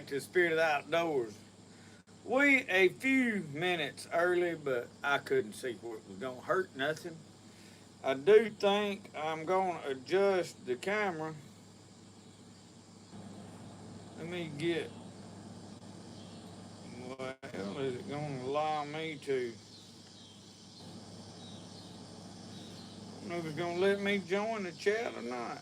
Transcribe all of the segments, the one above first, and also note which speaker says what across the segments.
Speaker 1: back to Spirit of the Outdoors. We a few minutes early, but I couldn't see where it was gonna hurt nothing. I do think I'm gonna adjust the camera. Let me get. Well, is it gonna allow me to? I don't know if it's gonna let me join the chat or not.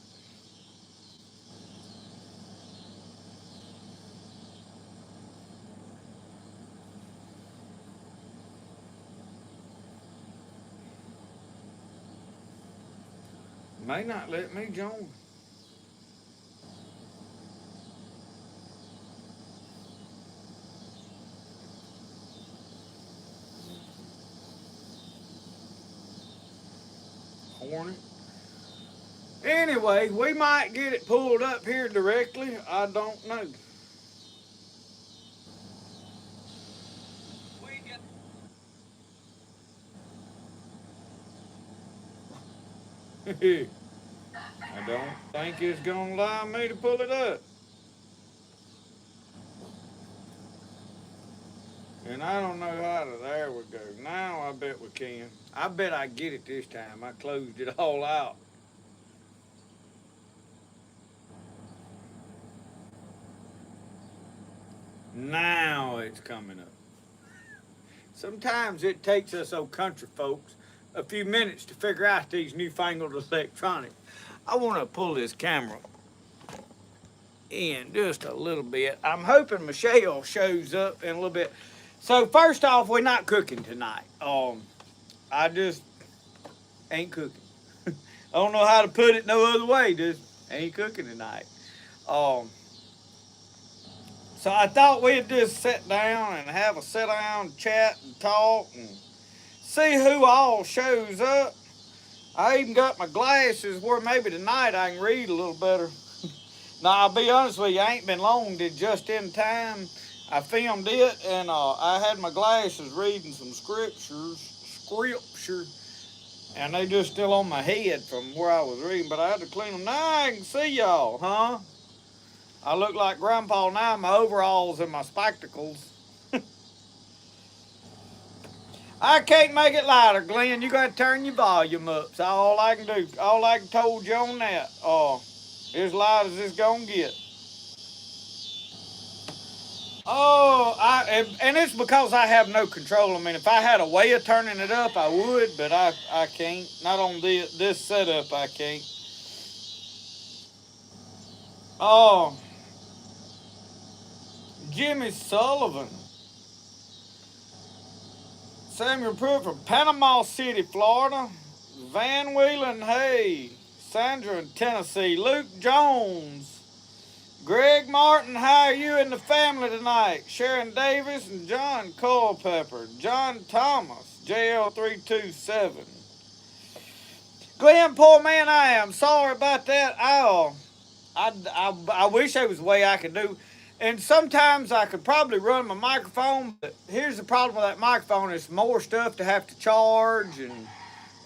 Speaker 1: May not let me join. Hornet. Anyway, we might get it pulled up here directly. I don't know. I don't think it's gonna allow me to pull it up. And I don't know how to. There we go. Now I bet we can. I bet I get it this time. I closed it all out. Now it's coming up. Sometimes it takes us old country folks a few minutes to figure out these newfangled electronics. I want to pull this camera in just a little bit. I'm hoping Michelle shows up in a little bit. So first off, we're not cooking tonight. I just ain't cooking. I don't know how to put it no other way. Just ain't cooking tonight. Um, so I thought we'd just sit down and have a sit down chat and talk and see who all shows up. I even got my glasses where maybe tonight I can read a little better. Now, I'll be honest with you, I ain't been long, did just in time. I filmed it and I had my glasses reading some scripture, and they just still on my head from where I was reading, but I had to clean them. Now I can see y'all, huh? I look like Grandpa now, my overalls and my spectacles. I can't make it louder, Glenn. You got to turn your volume up. That's all I can do. All I can told you on that. As loud as it's gonna get. And it's because I have no control. I mean, if I had a way of turning it up, I would, but I can't. Not on this setup, I can't. Oh, Jimmy Sullivan. Samuel Pruitt from Panama City, Florida. Van Wheelen, hey. Sandra in Tennessee. Luke Jones. Greg Martin, how are you and the family tonight? Sharon Davis and John Culpepper. John Thomas, JL327. Glenn, poor man I am. Sorry about that. I wish there was a way I could do. And sometimes I could probably run my microphone, but here's the problem with that microphone. It's more stuff to have to charge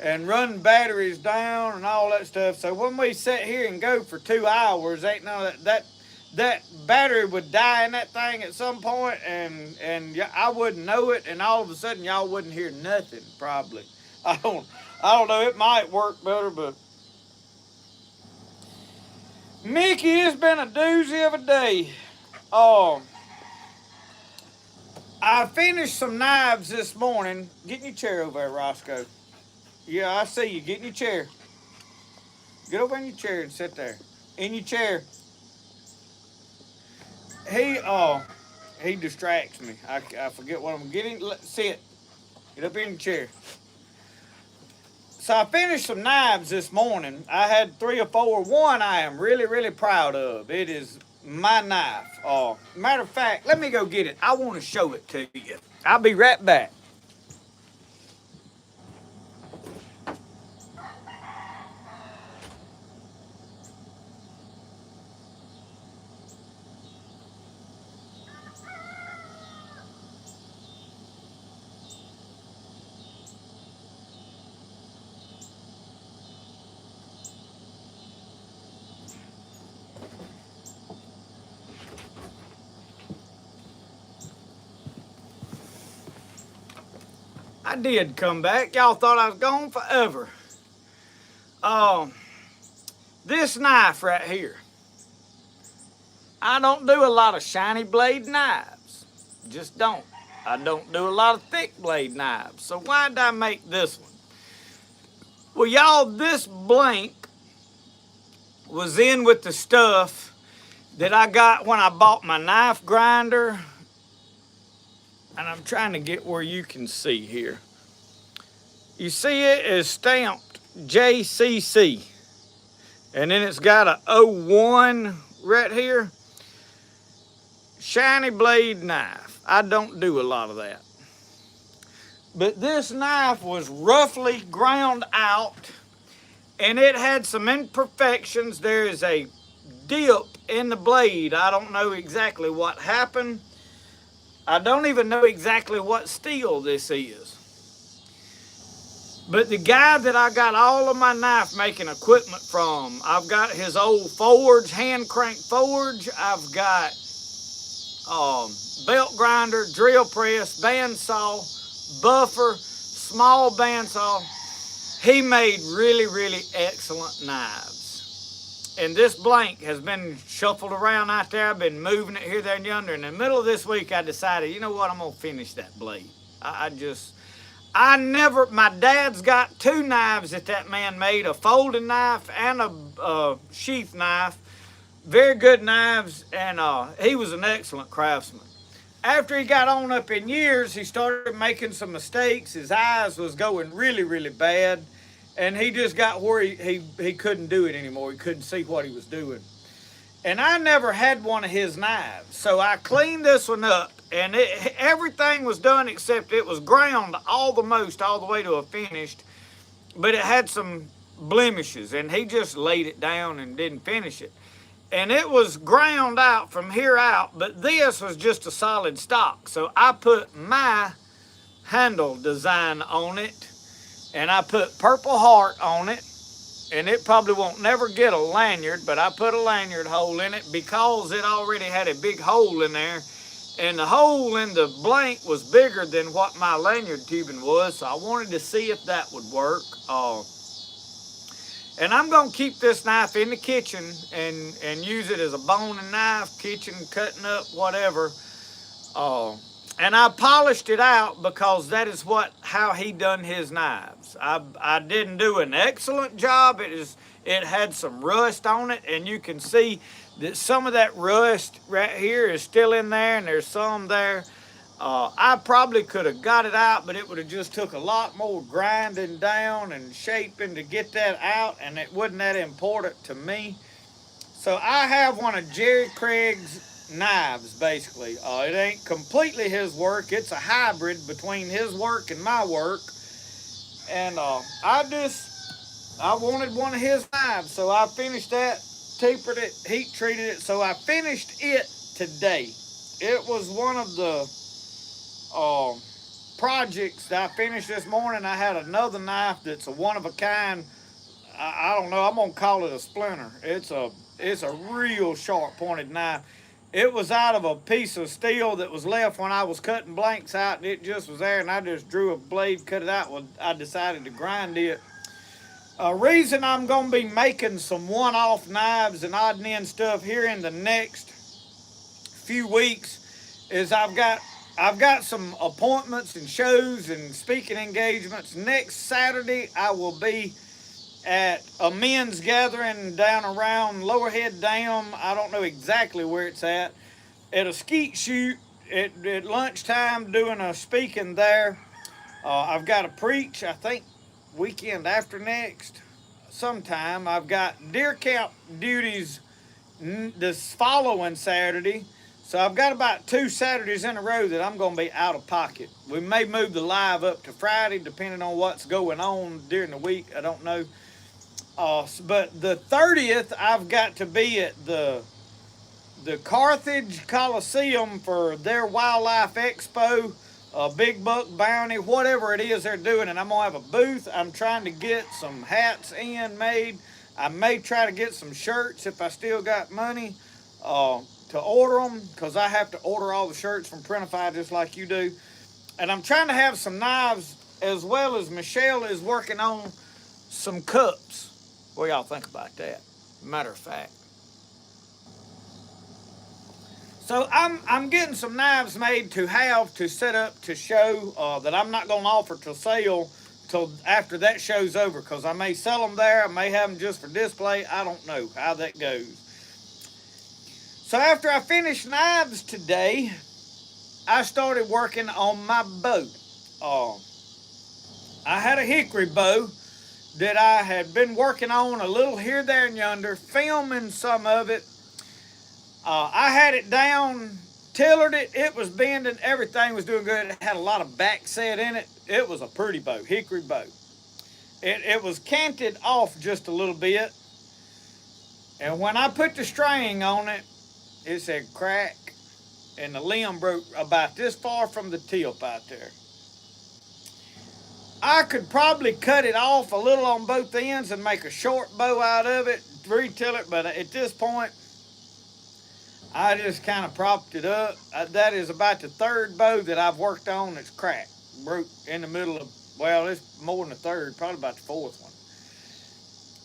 Speaker 1: and run batteries down and all that stuff. So when we sit here and go for 2 hours, ain't none of that battery would die in that thing at some point, and I wouldn't know it, and all of a sudden y'all wouldn't hear nothing probably. I don't know. It might work better, but Mickey, it's been a doozy of a day. Um, I finished some knives this morning. Get in your chair over there, Roscoe. Yeah, I see you. Get in your chair. Get over in your chair and sit there. In your chair. He he distracts me. I forget what I'm getting. Sit. Get up in your chair. So I finished some knives this morning. I had 3 or 4. One I am really, really proud of. It is my knife. Matter of fact, let me go get it. I want to show it to you. I'll be right back. I did come back. Y'all thought I was gone forever. This knife right here. I don't do a lot of shiny blade knives. Just don't. I don't do a lot of thick blade knives. So why did I make this one? Well, y'all, this blank was in with the stuff that I got when I bought my knife grinder. And I'm trying to get where you can see here. You see it is stamped JCC. And then it's got a 01 right here. Shiny blade knife. I don't do a lot of that. But this knife was roughly ground out and it had some imperfections. There is a dip in the blade. I don't know exactly what happened. I don't even know exactly what steel this is. But the guy that I got all of my knife making equipment from, I've got his old forge, hand crank forge. I've got belt grinder, drill press, bandsaw, buffer, small bandsaw. He made really, really excellent knives. And this blank has been shuffled around out there. I've been moving it here, there, and yonder. In the middle of this week, I decided, you know what, I'm going to finish that blade. My dad's got two knives that man made, a folding knife and a sheath knife. Very good knives, and he was an excellent craftsman. After he got on up in years, he started making some mistakes. His eyes was going really, really bad, and he just got where he couldn't do it anymore. He couldn't see what he was doing. And I never had one of his knives, so I cleaned this one up, and everything was done except it was ground all the way to a finished, but it had some blemishes, and he just laid it down and didn't finish it. And it was ground out from here out, but this was just a solid stock. So I put my handle design on it, and I put Purple Heart on it, and it probably won't never get a lanyard, but I put a lanyard hole in it because it already had a big hole in there, and the hole in the blank was bigger than what my lanyard tubing was, so I wanted to see if that would work. And I'm going to keep this knife in the kitchen and use it as a boning knife, kitchen, cutting up, whatever. And I polished it out because that is how he done his knives. I didn't do an excellent job. It had some rust on it, and you can see that some of that rust right here is still in there, and there's some there. I probably could have got it out, but it would have just took a lot more grinding down and shaping to get that out, and it wasn't that important to me. So I have one of Jerry Craig's knives, basically. It ain't completely his work. It's a hybrid between his work and my work. And I wanted one of his knives, so I finished that, tapered it, heat treated it. So I finished it today. It was one of the projects that I finished this morning. I had another knife that's a one-of-a-kind. I don't know, I'm gonna call it a splinter. It's a real sharp-pointed knife. It was out of a piece of steel that was left when I was cutting blanks out, and it just was there, and I just drew a blade, cut it out. Well, I decided to grind it. A reason I'm gonna be making some one-off knives and odd and end stuff here in the next few weeks is I've got some appointments and shows and speaking engagements. Next Saturday, I will be at a men's gathering down around Lowerhead Dam. I don't know exactly where it's at a skeet shoot at lunchtime, doing a speaking there. I've got to preach, I think, weekend after next sometime. I've got deer camp duties this following Saturday. So I've got about 2 Saturdays in a row that I'm going to be out of pocket. We may move the live up to Friday, depending on what's going on during the week. I don't know. But the 30th, I've got to be at the Carthage Coliseum for their Wildlife Expo, Big Buck Bounty, whatever it is they're doing. And I'm going to have a booth. I'm trying to get some hats made. I may try to get some shirts if I still got money. To order them, because I have to order all the shirts from Printify just like you do. And I'm trying to have some knives as well as Michelle is working on some cups. What y'all think about that? Matter of fact. So I'm getting some knives made to have to set up to show that I'm not going to offer to sale till after that show's over, because I may sell them there, I may have them just for display. I don't know how that goes. So after I finished knives today, I started working on my bow. I had a hickory bow that I had been working on a little here, there, and yonder, filming some of it. I had it down, tillered it, it was bending, everything was doing good. It had a lot of back set in it. It was a pretty bow, hickory bow. It was canted off just a little bit. And when I put the string on it, it said crack, and the limb broke about this far from the tip out there. I could probably cut it off a little on both ends and make a short bow out of it, retill it, but at this point, I just kind of propped it up. That is about the third bow that I've worked on that's cracked, broke in the middle of, well, it's more than the third, probably about the fourth one.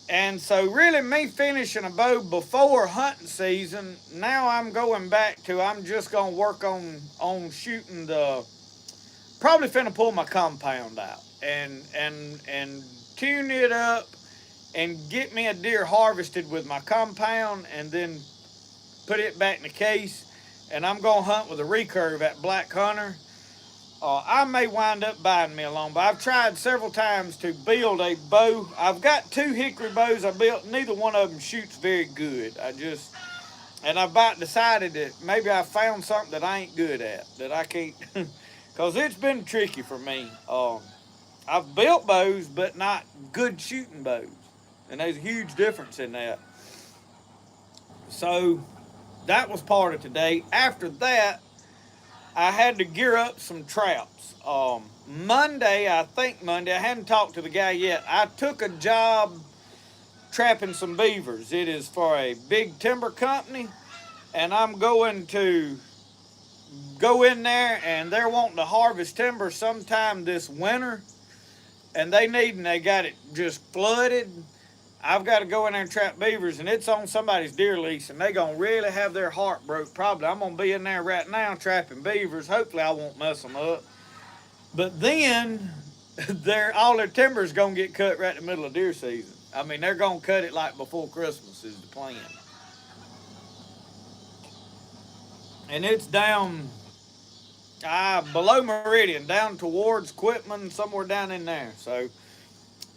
Speaker 1: And so really me finishing a bow before hunting season, now I'm going back to, I'm just going to work on shooting the, probably finna pull my compound out and tune it up and get me a deer harvested with my compound and then put it back in the case. And I'm going to hunt with a recurve at Black Hunter. I may wind up buying me a longbow. I've tried several times to build a bow. I've got 2 hickory bows I built. Neither one of them shoots very good. And I've about decided that maybe I found something that I ain't good at, that I can't, because it's been tricky for me. I've built bows, but not good shooting bows. And there's a huge difference in that. So that was part of today. After that, I had to gear up some traps. Monday, I hadn't talked to the guy yet. I took a job trapping some beavers. It is for a big timber company, and I'm going to go in there, and they're wanting to harvest timber sometime this winter, and they got it just flooded. I've got to go in there and trap beavers, and it's on somebody's deer lease, and they're going to really have their heart broke. Probably I'm going to be in there right now trapping beavers. Hopefully I won't mess them up. But then all their timber is going to get cut right in the middle of deer season. I mean, they're going to cut it like before Christmas is the plan. And it's down below Meridian, down towards Quitman, somewhere down in there. So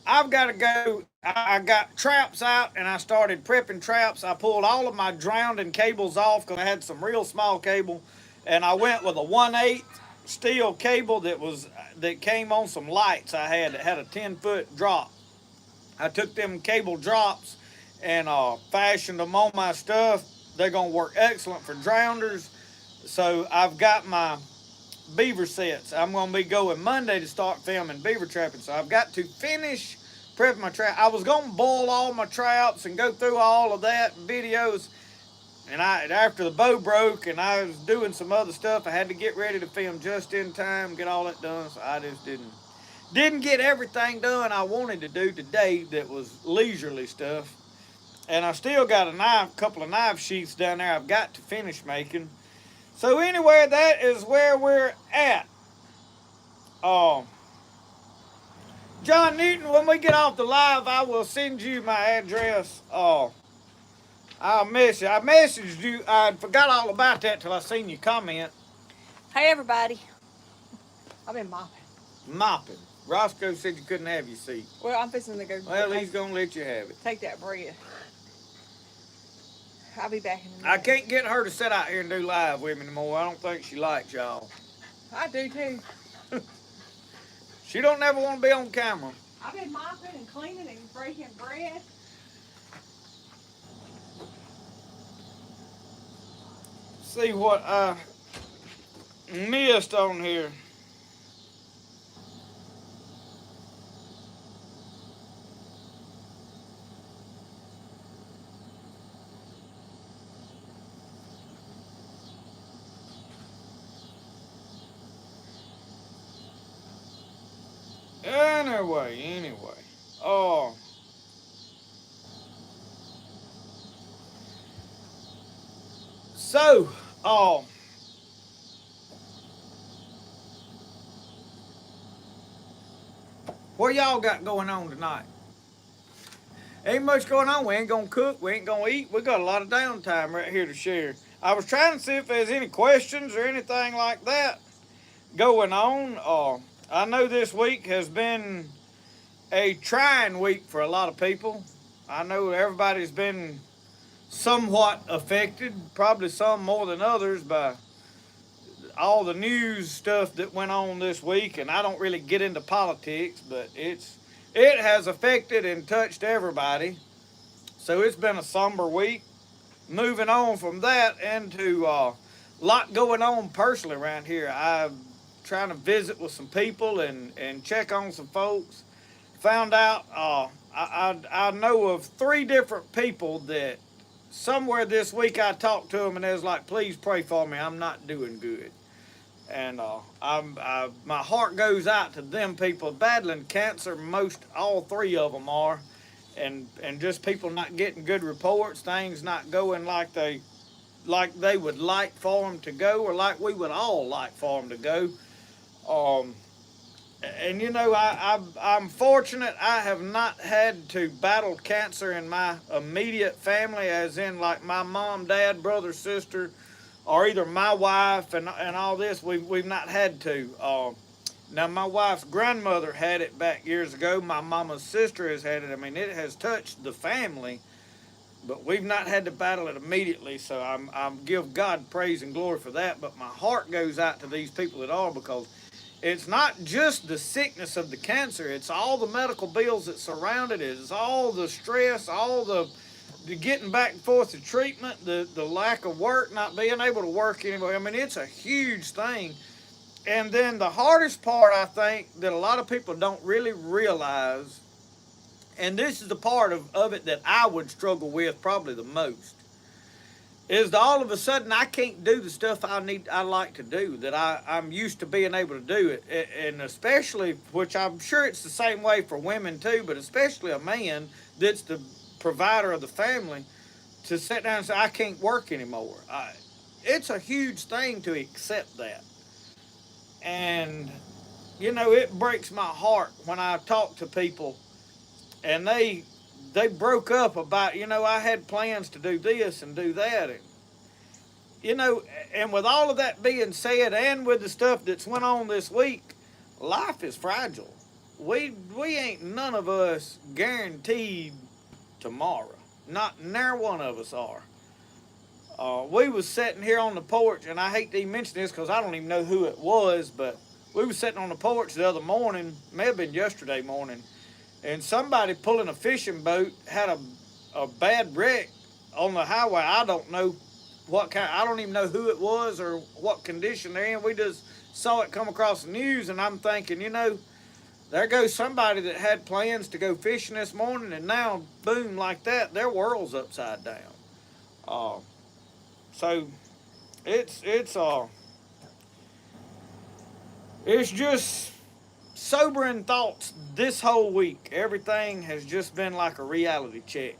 Speaker 1: I've got to go. I got traps out and I started prepping traps. I pulled all of my drowning cables off because I had some real small cable, and I went with a 1/8 steel cable that came on some lights I had that had a 10-foot drop. I took them cable drops and fashioned them on my stuff. They're going to work excellent for drowners. So I've got my beaver sets. I'm going to be going Monday to start filming beaver trapping. So I've got to finish prepping my trap. I was going to boil all my traps and go through all of that videos. And after the bow broke and I was doing some other stuff, I had to get ready to film just in time, get all that done. So I just didn't get everything done I wanted to do today that was leisurely stuff. And I still got a couple of knife sheaths down there I've got to finish making. So anyway, that is where we're at. John Newton, when we get off the live, I will send you my address. I'll miss you. I messaged you. I forgot all about that till I seen you comment.
Speaker 2: Hey, everybody. I've been mopping.
Speaker 1: Mopping. Roscoe said you couldn't have your seat.
Speaker 2: Well, I'm fixing to go.
Speaker 1: Well, he's going to let you have it.
Speaker 2: Take that bread. I'll be back in a minute.
Speaker 1: I can't get her to sit out here and do live with me anymore. I don't think she likes y'all.
Speaker 2: I do, too.
Speaker 1: She don't never want to be on camera.
Speaker 2: I've been mopping and cleaning and breaking bread.
Speaker 1: See what I missed on here. Anyway. Oh. So, um, what y'all got going on tonight? Ain't much going on. We ain't gonna cook. We ain't gonna eat. We got a lot of downtime right here to share. I was trying to see if there's any questions or anything like that going on. I know this week has been a trying week for a lot of people. I know everybody's been somewhat affected, probably some more than others, by all the news stuff that went on this week. And I don't really get into politics, but it has affected and touched everybody. So it's been a somber week. Moving on from that into a lot going on personally around here. I'm trying to visit with some people and check on some folks. Found out I know of 3 different people that somewhere this week I talked to them and they was like, please pray for me. I'm not doing good. And my heart goes out to them people battling cancer. Most all 3 of them are, and just people not getting good reports, things not going like they would like for them to go, or like we would all like for them to go. And you know, I'm fortunate. I have not had to battle cancer in my immediate family, as in like my mom, dad, brother, sister, or either my wife and all this. We've not had to. Now my wife's grandmother had it back years ago. My mama's sister has had it. I mean, it has touched the family, but we've not had to battle it immediately. So I'm give God praise and glory for that. But my heart goes out to these people that are, because it's not just the sickness of the cancer. It's all the medical bills that surround it. It's all the stress, all the getting back and forth to treatment, the lack of work, not being able to work anymore. I mean, it's a huge thing. And then the hardest part, I think, that a lot of people don't really realize, and this is the part of it that I would struggle with probably the most, is that all of a sudden I can't do the stuff I like to do, that I'm used to being able to do it. And especially, which I'm sure it's the same way for women too, but especially a man that's the provider of the family, to sit down and say, I can't work anymore. It's a huge thing to accept that. And, you know, it breaks my heart when I talk to people and they broke up about, you know, I had plans to do this and do that. And, you know, and with all of that being said, and with the stuff that's went on this week, life is fragile. We ain't none of us guaranteed tomorrow. Not near one of us are. We was sitting here on the porch, and I hate to even mention this because I don't even know who it was, but we was sitting on the porch the other morning, may have been yesterday morning, and somebody pulling a fishing boat had a bad wreck on the highway. I don't know what kind. I don't even know who it was or what condition they're in. We just saw it come across the news, and I'm thinking, you know, there goes somebody that had plans to go fishing this morning, and now, boom, like that, their world's upside down. So it's just sobering thoughts this whole week. Everything has just been like a reality check,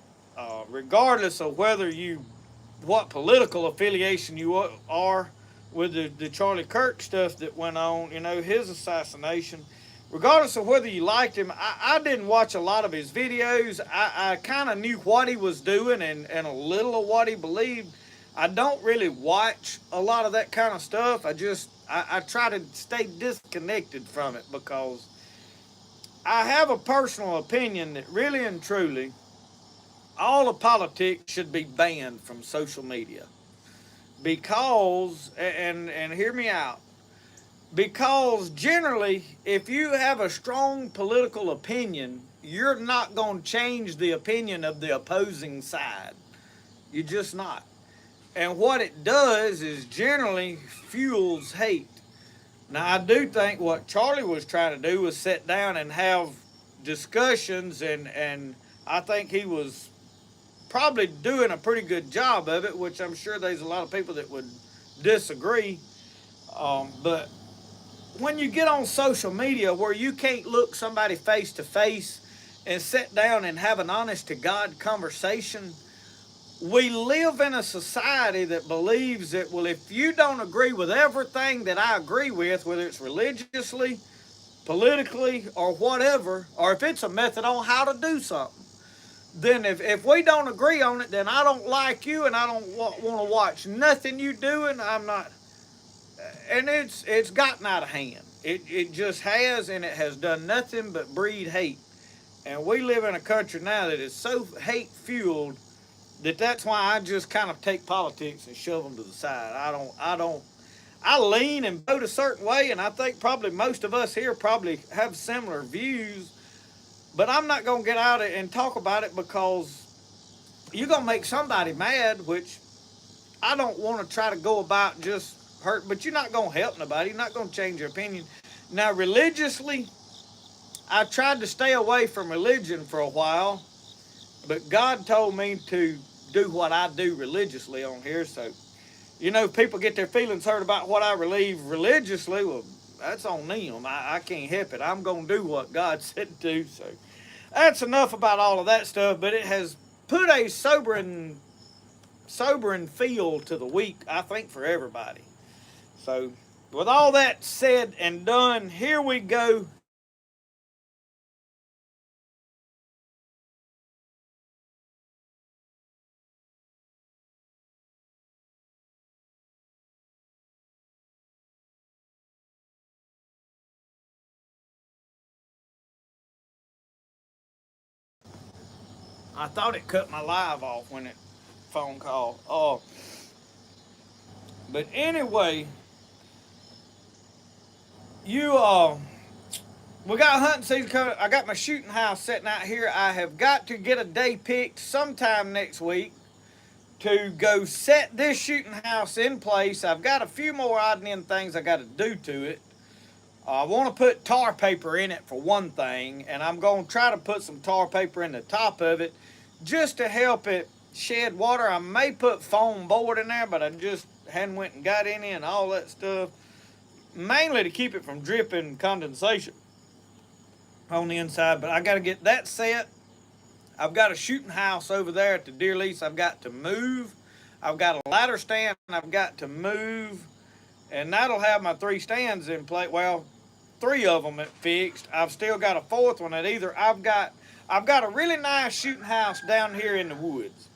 Speaker 1: regardless of what political affiliation you are with the Charlie Kirk stuff that went on, you know, his assassination. Regardless of whether you liked him, I didn't watch a lot of his videos. I kind of knew what he was doing and a little of what he believed. I don't really watch a lot of that kind of stuff. I try to stay disconnected from it, because I have a personal opinion that really and truly all of politics should be banned from social media. Because, and hear me out, because generally, if you have a strong political opinion, you're not going to change the opinion of the opposing side. You're just not. And what it does is generally fuels hate. Now, I do think what Charlie was trying to do was sit down and have discussions, and I think he was probably doing a pretty good job of it, which I'm sure there's a lot of people that would disagree. But when you get on social media where you can't look somebody face to face and sit down and have an honest to God conversation, we live in a society that believes that, well, if you don't agree with everything that I agree with, whether it's religiously, politically, or whatever, or if it's a method on how to do something, then if we don't agree on it, then I don't like you and I don't want to watch nothing you doing. I'm not, and it's gotten out of hand. It just has, and it has done nothing but breed hate. And we live in a country now that is so hate fueled that's why I just kind of take politics and shove them to the side. I lean and vote a certain way, and I think probably most of us here probably have similar views, but I'm not going to get out and talk about it because you're going to make somebody mad, which I don't want to try to go about just hurt, but you're not going to help nobody. You're not going to change your opinion. Now, religiously, I tried to stay away from religion for a while, but God told me to do what I do religiously on here. So, people get their feelings hurt about what I believe religiously. Well, that's on them. I can't help it. I'm going to do what God said to do. So, that's enough about all of that stuff, but it has put a sobering feel to the week, I think, for everybody. So, with all that said and done, here we go. I thought it cut my live off when it phone call. Oh, but anyway, you we got hunting season coming. I got my shooting house sitting out here. I have got to get a day picked sometime next week to go set this shooting house in place. I've got a few more odd and end things I got to do to it. I want to put tar paper in it for one thing, and I'm going to try to put some tar paper in the top of it just to help it shed water. I may put foam board in there, but I just hadn't went and got any and all that stuff, mainly to keep it from dripping condensation on the inside. But I got to get that set. I've got a shooting house over there at the deer lease I've got to move. I've got a ladder stand I've got to move, and that'll have my 3 stands in place. Well, 3 of them fixed. I've still got a 4th one that either I've got a really nice shooting house down here in the woods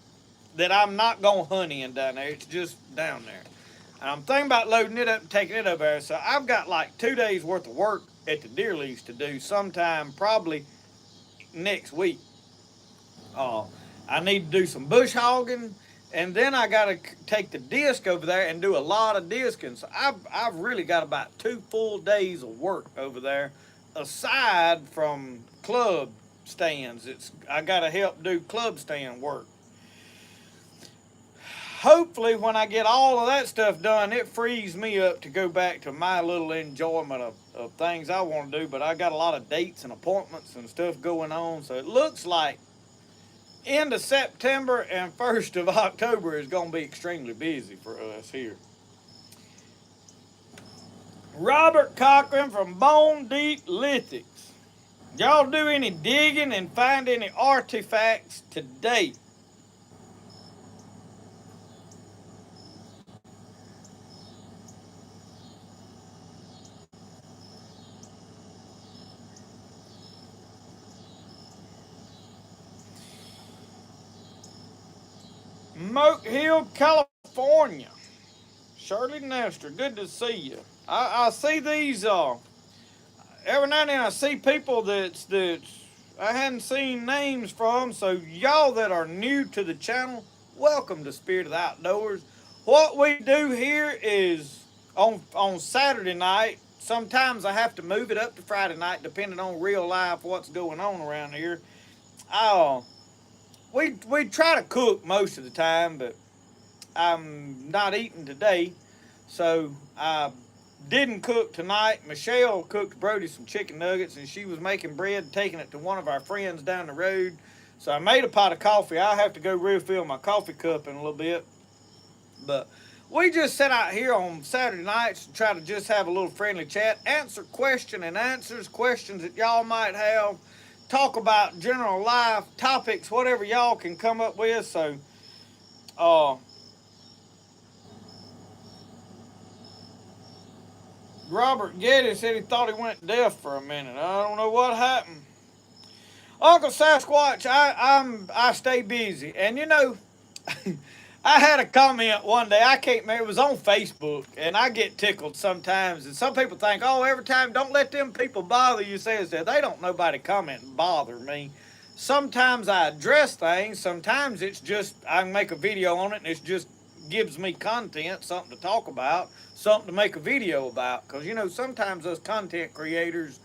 Speaker 1: that I'm not going to hunt in down there. It's just down there. And I'm thinking about loading it up and taking it up there. So I've got like 2 days worth of work at the deer lease to do sometime probably next week. I need to do some bush hogging, and then I got to take the disc over there and do a lot of discing. So I've really got about 2 full days of work over there, aside from club stands. I got to help do club stand work. Hopefully, when I get all of that stuff done, it frees me up to go back to my little enjoyment of things I want to do. But I got a lot of dates and appointments and stuff going on, so it looks like end of September and 1st of October is going to be extremely busy for us here. Robert Cochran from Bone Deep Lithics. Y'all do any digging and find any artifacts today? Moat Hill, California. Shirley Nestor, good to see you. I see these every now and then. I see people that I hadn't seen names from. So y'all that are new to the channel, welcome to Spirit of the Outdoors. What we do here is on Saturday night. Sometimes I have to move it up to Friday night, depending on real life what's going on around here. We try to cook most of the time, but I'm not eating today, so I didn't cook tonight. Michelle cooked Brody some chicken nuggets, and she was making bread, taking it to one of our friends down the road. So I made a pot of coffee. I'll have to go refill my coffee cup in a little bit. But we just sit out here on Saturday nights and try to just have a little friendly chat, answer question and answers, questions that y'all might have, talk about general life topics, whatever y'all can come up with. So, uh, Robert Getty said he thought he went deaf for a minute. I don't know what happened. Uncle Sasquatch, I stay busy, and you know, I had a comment one day. I can't remember. It was on Facebook, and I get tickled sometimes. And some people think, "Oh, every time, don't let them people bother you." Says that they don't nobody comment and bother me. Sometimes I address things. Sometimes it's just I can make a video on it, and it just gives me content, something to talk about, something to make a video about. Because you know, sometimes us content creators,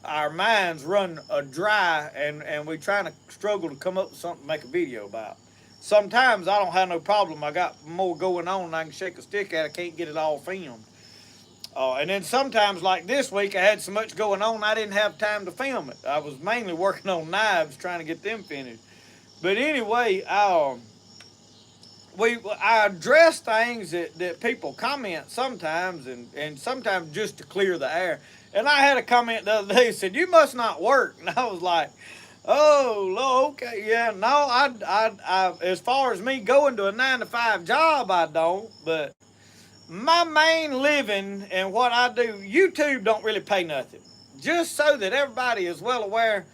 Speaker 1: our minds run dry, and we trying to struggle to come up with something to make a video about. Sometimes I don't have no problem. I got more going on than I can shake a stick at. I can't get it all filmed. And then sometimes, like this week, I had so much going on I didn't have time to film it. I was mainly working on knives, trying to get them finished. But anyway, I address things that people comment sometimes, and sometimes just to clear the air. And I had a comment the other day that said, "You must not work." And I was like, "Oh, Lord, okay, yeah, no, I, as far as me going to a 9-to-5 job, I don't, but my main living and what I do, YouTube don't really pay nothing. Just so that everybody is well aware,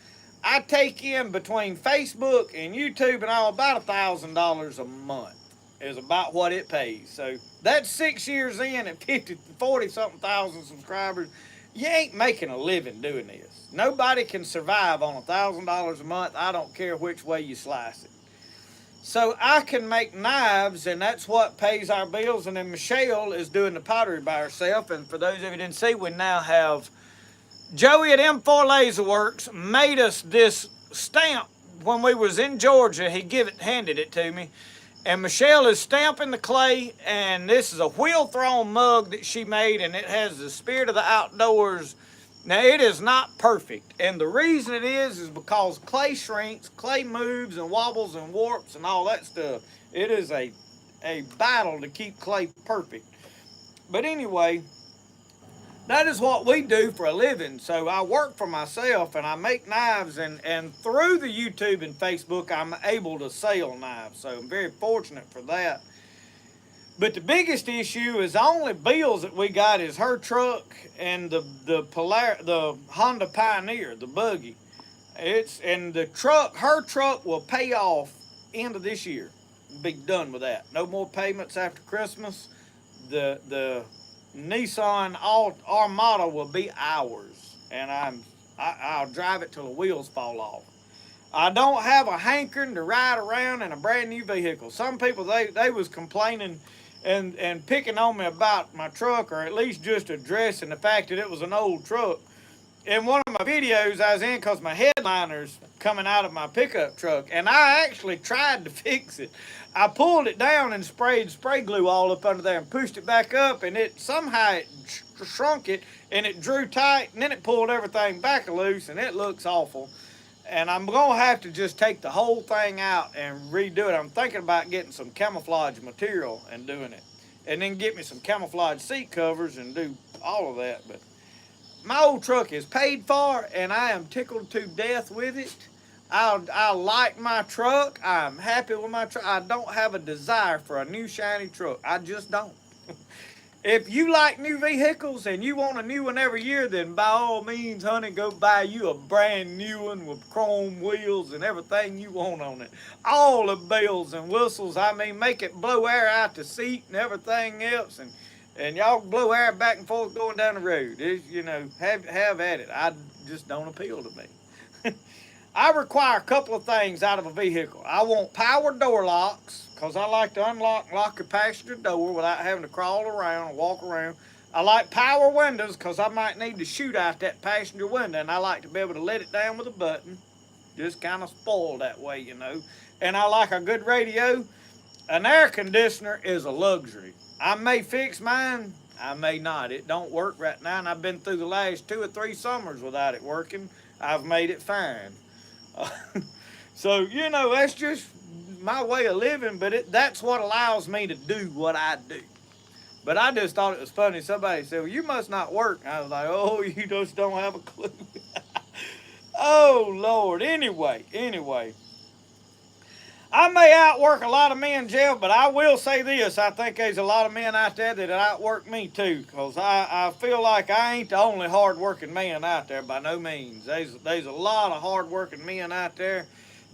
Speaker 1: I take in between Facebook and YouTube and all about $1,000 a month is about what it pays. So that's 6 years in at 40 something thousand subscribers. You ain't making a living doing this. Nobody can survive on $1,000 a month. I don't care which way you slice it. So I can make knives, and that's what pays our bills. And then Michelle is doing the pottery by herself. And for those of you who didn't see, we now have Joey at M4 Laser Works made us this stamp when we was in Georgia. He handed it to me. And Michelle is stamping the clay, and this is a wheel-thrown mug that she made, and it has the spirit of the outdoors. Now, it is not perfect, and the reason it is because clay shrinks, clay moves and wobbles and warps and all that stuff. It is a battle to keep clay perfect. But anyway, that is what we do for a living. So I work for myself and I make knives, and through the YouTube and Facebook, I'm able to sell knives. So I'm very fortunate for that. But the biggest issue is the only bills that we got is her truck and the Honda Pioneer, the buggy. And her truck will pay off end of this year. Be done with that. No more payments after Christmas. The Nissan Armada will be ours, and I'll drive it till the wheels fall off. I don't have a hankering to ride around in a brand new vehicle. Some people they was complaining and picking on me about my truck, or at least just addressing the fact that it was an old truck. In one of my videos I was in, because my headliner's coming out of my pickup truck, and I actually tried to fix it. I pulled it down and sprayed spray glue all up under there and pushed it back up, and it somehow shrunk it, and it drew tight, and then it pulled everything back loose, and it looks awful. And I'm going to have to just take the whole thing out and redo it. I'm thinking about getting some camouflage material and doing it, and then get me some camouflage seat covers and do all of that. But my old truck is paid for, and I am tickled to death with it. I like my truck. I'm happy with my truck. I don't have a desire for a new shiny truck. I just don't. If you like new vehicles and you want a new one every year, then by all means, honey, go buy you a brand new one with chrome wheels and everything you want on it. All the bells and whistles. I mean, make it blow air out the seat and everything else, and y'all blow air back and forth going down the road. It's, you know, have at it. I just don't appeal to me. I require a couple of things out of a vehicle. I want power door locks, because I like to unlock and lock a passenger door without having to crawl around and walk around. I like power windows, because I might need to shoot out that passenger window, and I like to be able to let it down with a button. Just kind of spoiled that way, you know. And I like a good radio. An air conditioner is a luxury. I may fix mine, I may not. It don't work right now, and I've been through the last 2 or 3 summers without it working. I've made it fine. So, you know, that's just my way of living, but that's what allows me to do what I do. But I just thought it was funny. Somebody said, well, you must not work. I was like, oh, you just don't have a clue. Oh, Lord. Anyway. I may outwork a lot of men, Jeff, but I will say this. I think there's a lot of men out there that outwork me too, because I feel like I ain't the only hard-working man out there by no means. There's a lot of hard-working men out there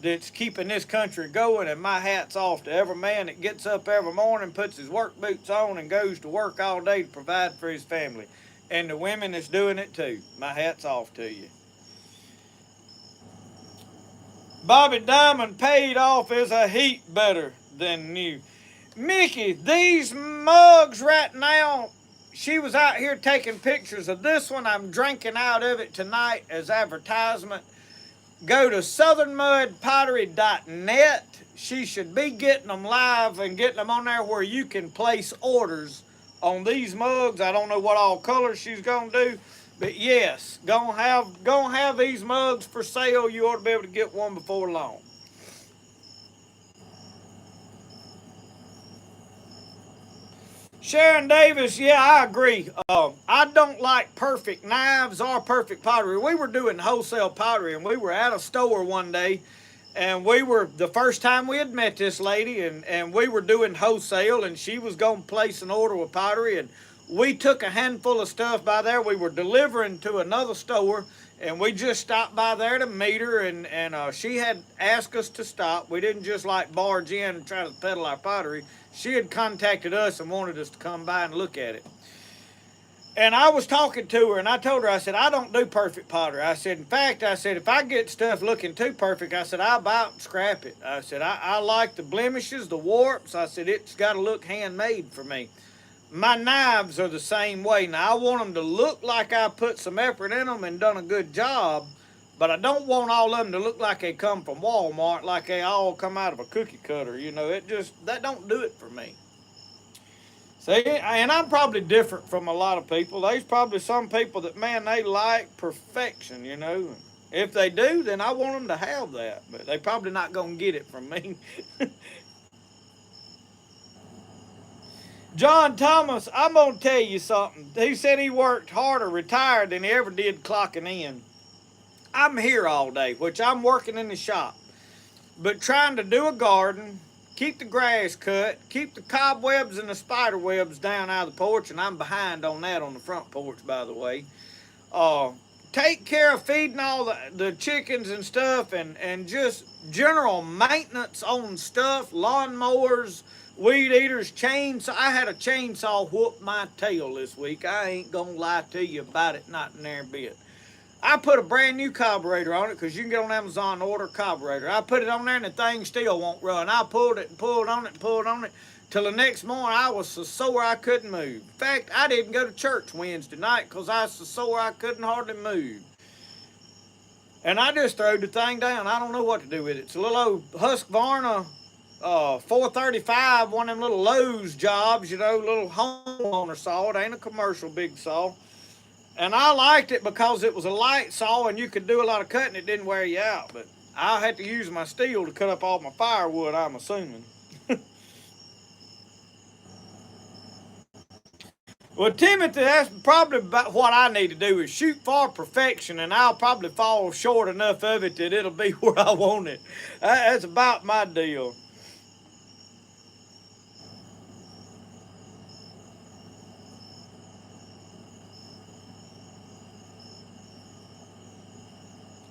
Speaker 1: that's keeping this country going, and my hat's off to every man that gets up every morning, puts his work boots on, and goes to work all day to provide for his family. And the women that's doing it too. My hat's off to you. Bobby Diamond paid off is a heap better than new. Mickey, these mugs right now, she was out here taking pictures of this one. I'm drinking out of it tonight as advertisement. Go to southernmudpottery.net. She should be getting them live and getting them on there where you can place orders on these mugs. I don't know what all colors she's going to do. But yes, gonna have these mugs for sale. You ought to be able to get one before long. Sharon Davis, yeah, I agree. I don't like perfect knives or perfect pottery. We were doing wholesale pottery, and we were at a store one day, and we were the first time we had met this lady, and we were doing wholesale, and she was gonna place an order with pottery, and we took a handful of stuff by there. We were delivering to another store, and we just stopped by there to meet her, and she had asked us to stop. We didn't just like barge in and try to peddle our pottery. She had contacted us and wanted us to come by and look at it. And I was talking to her, and I told her, I said, I don't do perfect pottery. I said, in fact, I said, if I get stuff looking too perfect, I said, I'll about scrap it. I said, I like the blemishes, the warps. I said, it's got to look handmade for me. My knives are the same way. Now, I want them to look like I put some effort in them and done a good job, but I don't want all of them to look like they come from Walmart, like they all come out of a cookie cutter. You know, that don't do it for me. See, and I'm probably different from a lot of people. There's probably some people that, man, they like perfection, you know. If they do, then I want them to have that, but they probably not going to get it from me. John Thomas, I'm going to tell you something. He said he worked harder retired than he ever did clocking in. I'm here all day, which I'm working in the shop, but trying to do a garden, keep the grass cut, keep the cobwebs and the spider webs down out of the porch, and I'm behind on that on the front porch, by the way. Take care of feeding all the chickens and stuff, and just general maintenance on stuff, lawnmowers, weed eaters, chainsaw. I had a chainsaw whoop my tail this week. I ain't gonna lie to you about it, not in there a bit. I put a brand new carburetor on it, because you can get on Amazon and order a carburetor. I put it on there and the thing still won't run. I pulled it and pulled on it and pulled on it till the next morning I was so sore I couldn't move. In fact, I didn't go to church Wednesday night because I was so sore I couldn't hardly move. And I just threw the thing down. I don't know what to do with it. It's a little old Husqvarna 435, one of them little Lowe's jobs, you know, little homeowner saw. It ain't a commercial big saw. And I liked it because it was a light saw and you could do a lot of cutting. It didn't wear you out. But I had to use my steel to cut up all my firewood, I'm assuming. Well, Timothy, that's probably about what I need to do is shoot for perfection, and I'll probably fall short enough of it that it'll be where I want it. That's about my deal.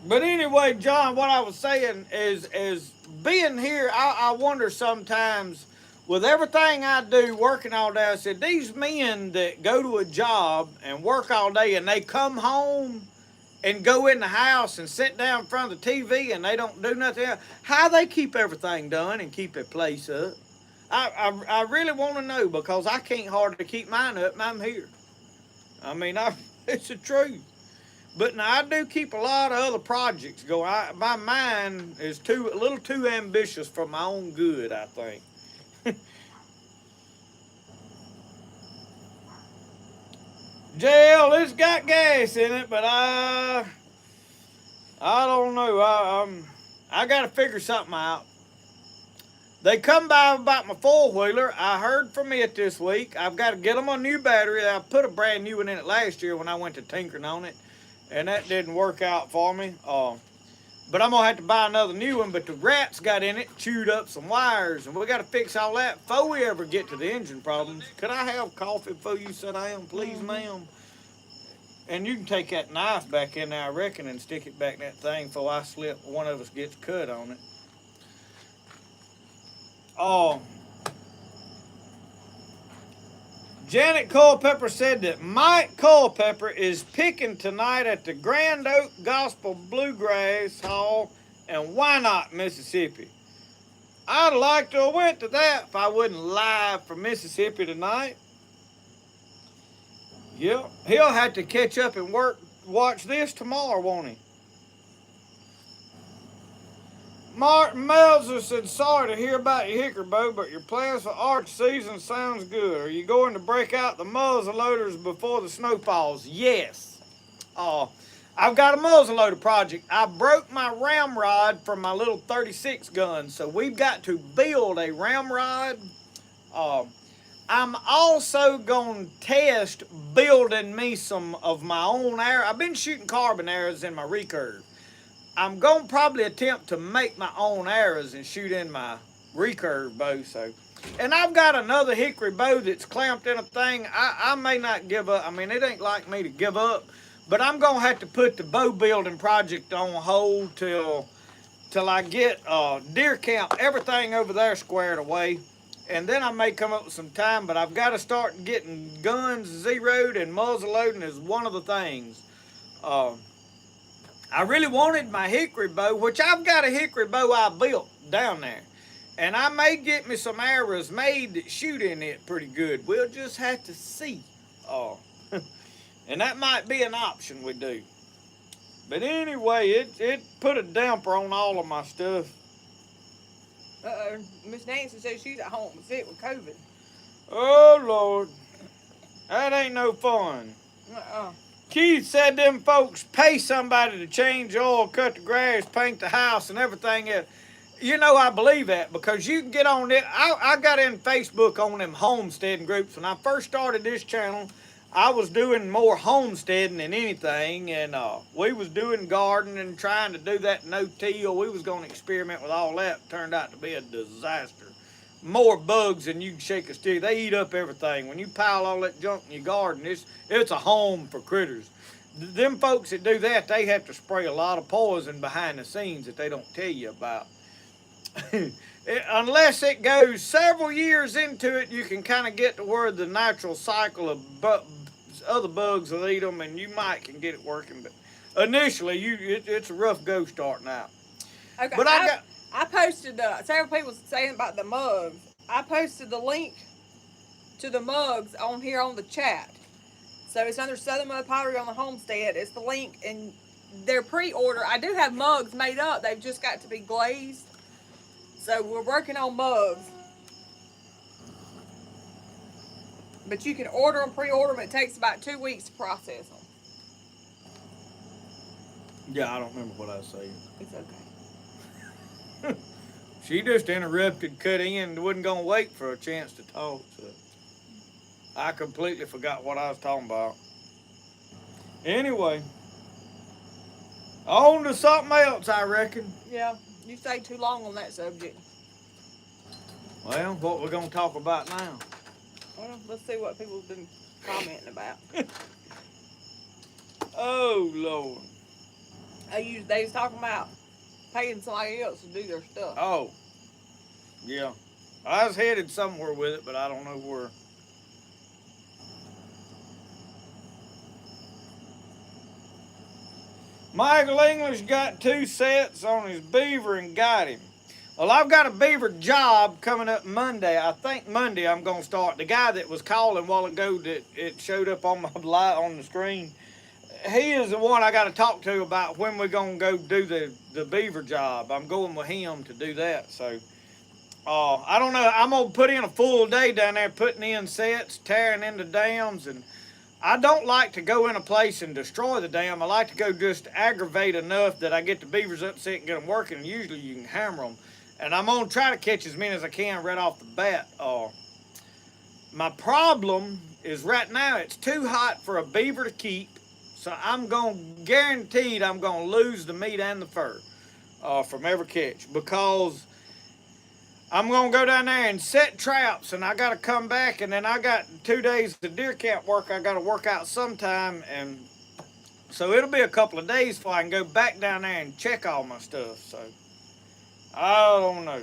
Speaker 1: But anyway, John, what I was saying is being here, I wonder sometimes, with everything I do, working all day, I said, these men that go to a job and work all day and they come home and go in the house and sit down in front of the TV and they don't do nothing else, how they keep everything done and keep their place up. I really want to know, because I can't hardly keep mine up and I'm here. I mean, it's the truth. But now I do keep a lot of other projects going. My mind is a little too ambitious for my own good, I think. JL, it's got gas in it, but I don't know. I got to figure something out. They come by about my four-wheeler. I heard from it this week. I've got to get them a new battery. I put a brand new one in it last year when I went to tinkering on it, and that didn't work out for me. But I'm going to have to buy another new one. But the rats got in it, chewed up some wires, and we got to fix all that before we ever get to the engine problems. Could I have coffee before you sit down, please, ma'am? And you can take that knife back in there, I reckon, and stick it back in that thing before I slip. One of us gets cut on it. Janet Culpepper said that Mike Culpepper is picking tonight at the Grand Oak Gospel Bluegrass Hall in Wynot, Mississippi. I'd like to have went to that if I wasn't live from Mississippi tonight. Yep, he'll have to catch up and watch this tomorrow, won't he? Martin Melzer said, sorry to hear about your hickory bow, but your plans for arch season sounds good. Are you going to break out the muzzle loaders before the snow falls? Yes. I've got a muzzle loader project. I broke my ramrod from my little 36 gun, so we've got to build a ramrod. I'm also going to test building me some of my own arrows. I've been shooting carbon arrows in my recurve. I'm going to probably attempt to make my own arrows and shoot in my recurve bow. And I've got another hickory bow that's clamped in a thing. I may not give up. I mean, it ain't like me to give up. But I'm going to have to put the bow building project on hold till I get deer camp, everything over there squared away. And then I may come up with some time. But I've got to start getting guns zeroed, and muzzle loading is one of the things. I really wanted my hickory bow, which I've got a hickory bow I built down there. And I may get me some arrows made that shoot in it pretty good. We'll just have to see. And that might be an option we do. But anyway, it put a damper on all of my stuff.
Speaker 2: Miss Nancy said she's at home sick with COVID.
Speaker 1: Oh, Lord. That ain't no fun. Keith said them folks pay somebody to change oil, cut the grass, paint the house, and everything else. You know, I believe that because you can get on it. I got in Facebook on them homesteading groups. When I first started this channel, I was doing more homesteading than anything, and we was doing gardening and trying to do that no-till. We was going to experiment with all that. It turned out to be a disaster. More bugs than you can shake a stick. They eat up everything. When you pile all that junk in your garden, it's a home for critters. Them folks that do that, they have to spray a lot of poison behind the scenes that they don't tell you about. Unless it goes several years into it, you can kind of get to where the natural cycle of other bugs will eat them, and you might can get it working. But initially, it's a rough go starting out.
Speaker 2: Okay,
Speaker 1: but
Speaker 2: I posted several people saying about the mugs. I posted the link to the mugs on here on the chat. So it's under Southern Mud Pottery on the homestead. It's the link, and their pre-order. I do have mugs made up. They've just got to be glazed. So we're working on mugs. But you can order them, pre-order them. It takes about 2 weeks to process them.
Speaker 1: Yeah, I don't remember what I was saying.
Speaker 2: It's okay.
Speaker 1: She just interrupted, cut in, and wasn't going to wait for a chance to talk. So I completely forgot what I was talking about. Anyway, on to something else, I reckon.
Speaker 2: Yeah, you stay too long on that subject.
Speaker 1: Well, what we're going to talk about now?
Speaker 2: Well, let's see what people have been commenting about.
Speaker 1: Oh, Lord.
Speaker 2: They was talking about paying somebody else to do their stuff.
Speaker 1: Oh, yeah. I was headed somewhere with it, but I don't know where. Michael English got 2 sets on his beaver and got him. Well, I've got a beaver job coming up Monday. I think Monday I'm going to start. The guy that was calling a while ago that it showed up on my light on the screen, he is the one I got to talk to about when we're going to go do the beaver job. I'm going with him to do that. So, I don't know. I'm going to put in a full day down there putting in sets, tearing into dams. And I don't like to go in a place and destroy the dam. I like to go just aggravate enough that I get the beavers upset and get them working. And usually you can hammer them. And I'm going to try to catch as many as I can right off the bat. My problem is right now it's too hot for a beaver to keep. So I'm guaranteed I'm going to lose the meat and the fur from every catch, because I'm going to go down there and set traps, and I got to come back, and then I got 2 days of deer camp work I got to work out sometime, and so it'll be a couple of days before I can go back down there and check all my stuff. So I don't know.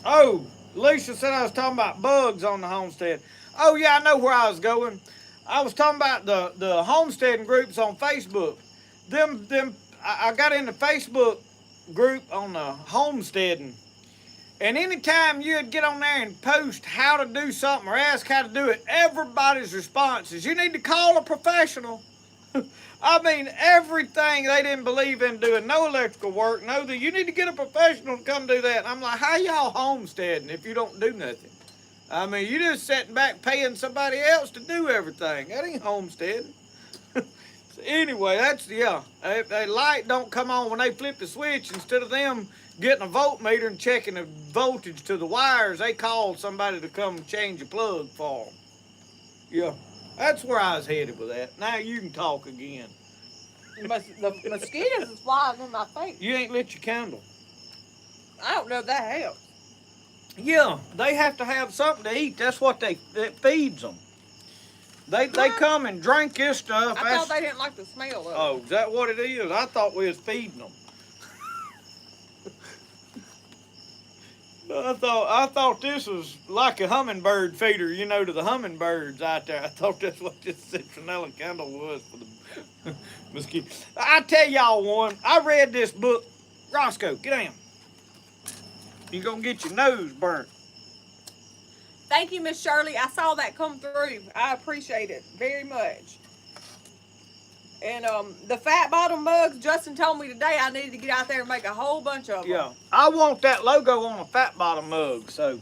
Speaker 1: Oh, Alicia said I was talking about bugs on the homestead. Oh yeah, I know where I was going. I was talking about the homesteading groups on Facebook. I got in the Facebook group on the homesteading. And anytime you'd get on there and post how to do something or ask how to do it, everybody's response is, you need to call a professional. I mean, everything they didn't believe in doing, no electrical work, you need to get a professional to come do that. And I'm like, how y'all homesteading if you don't do nothing? I mean, you just sitting back paying somebody else to do everything. That ain't homesteading. So anyway, if the light don't come on when they flip the switch, instead of them getting a voltmeter and checking the voltage to the wires, they called somebody to come change a plug for them. Yeah. That's where I was headed with that. Now you can talk again.
Speaker 2: The mosquitoes is flying in my face.
Speaker 1: You ain't lit your candle.
Speaker 2: I don't know if that helps.
Speaker 1: Yeah, they have to have something to eat. That's what it feeds them. They come and drink this stuff.
Speaker 2: I thought they didn't like the smell of it.
Speaker 1: Oh, is that what it is? I thought we was feeding them. I thought this was like a hummingbird feeder, to the hummingbirds out there. I thought that's what this citronella candle was for the mosquitoes. I tell y'all one, I read this book. Roscoe, get down. You're going to get your nose burnt.
Speaker 2: Thank you, Miss Shirley. I saw that come through. I appreciate it very much. And the fat bottom mugs, Justin told me today I needed to get out there and make a whole bunch of them.
Speaker 1: Yeah, I want that logo on a fat bottom mug, so.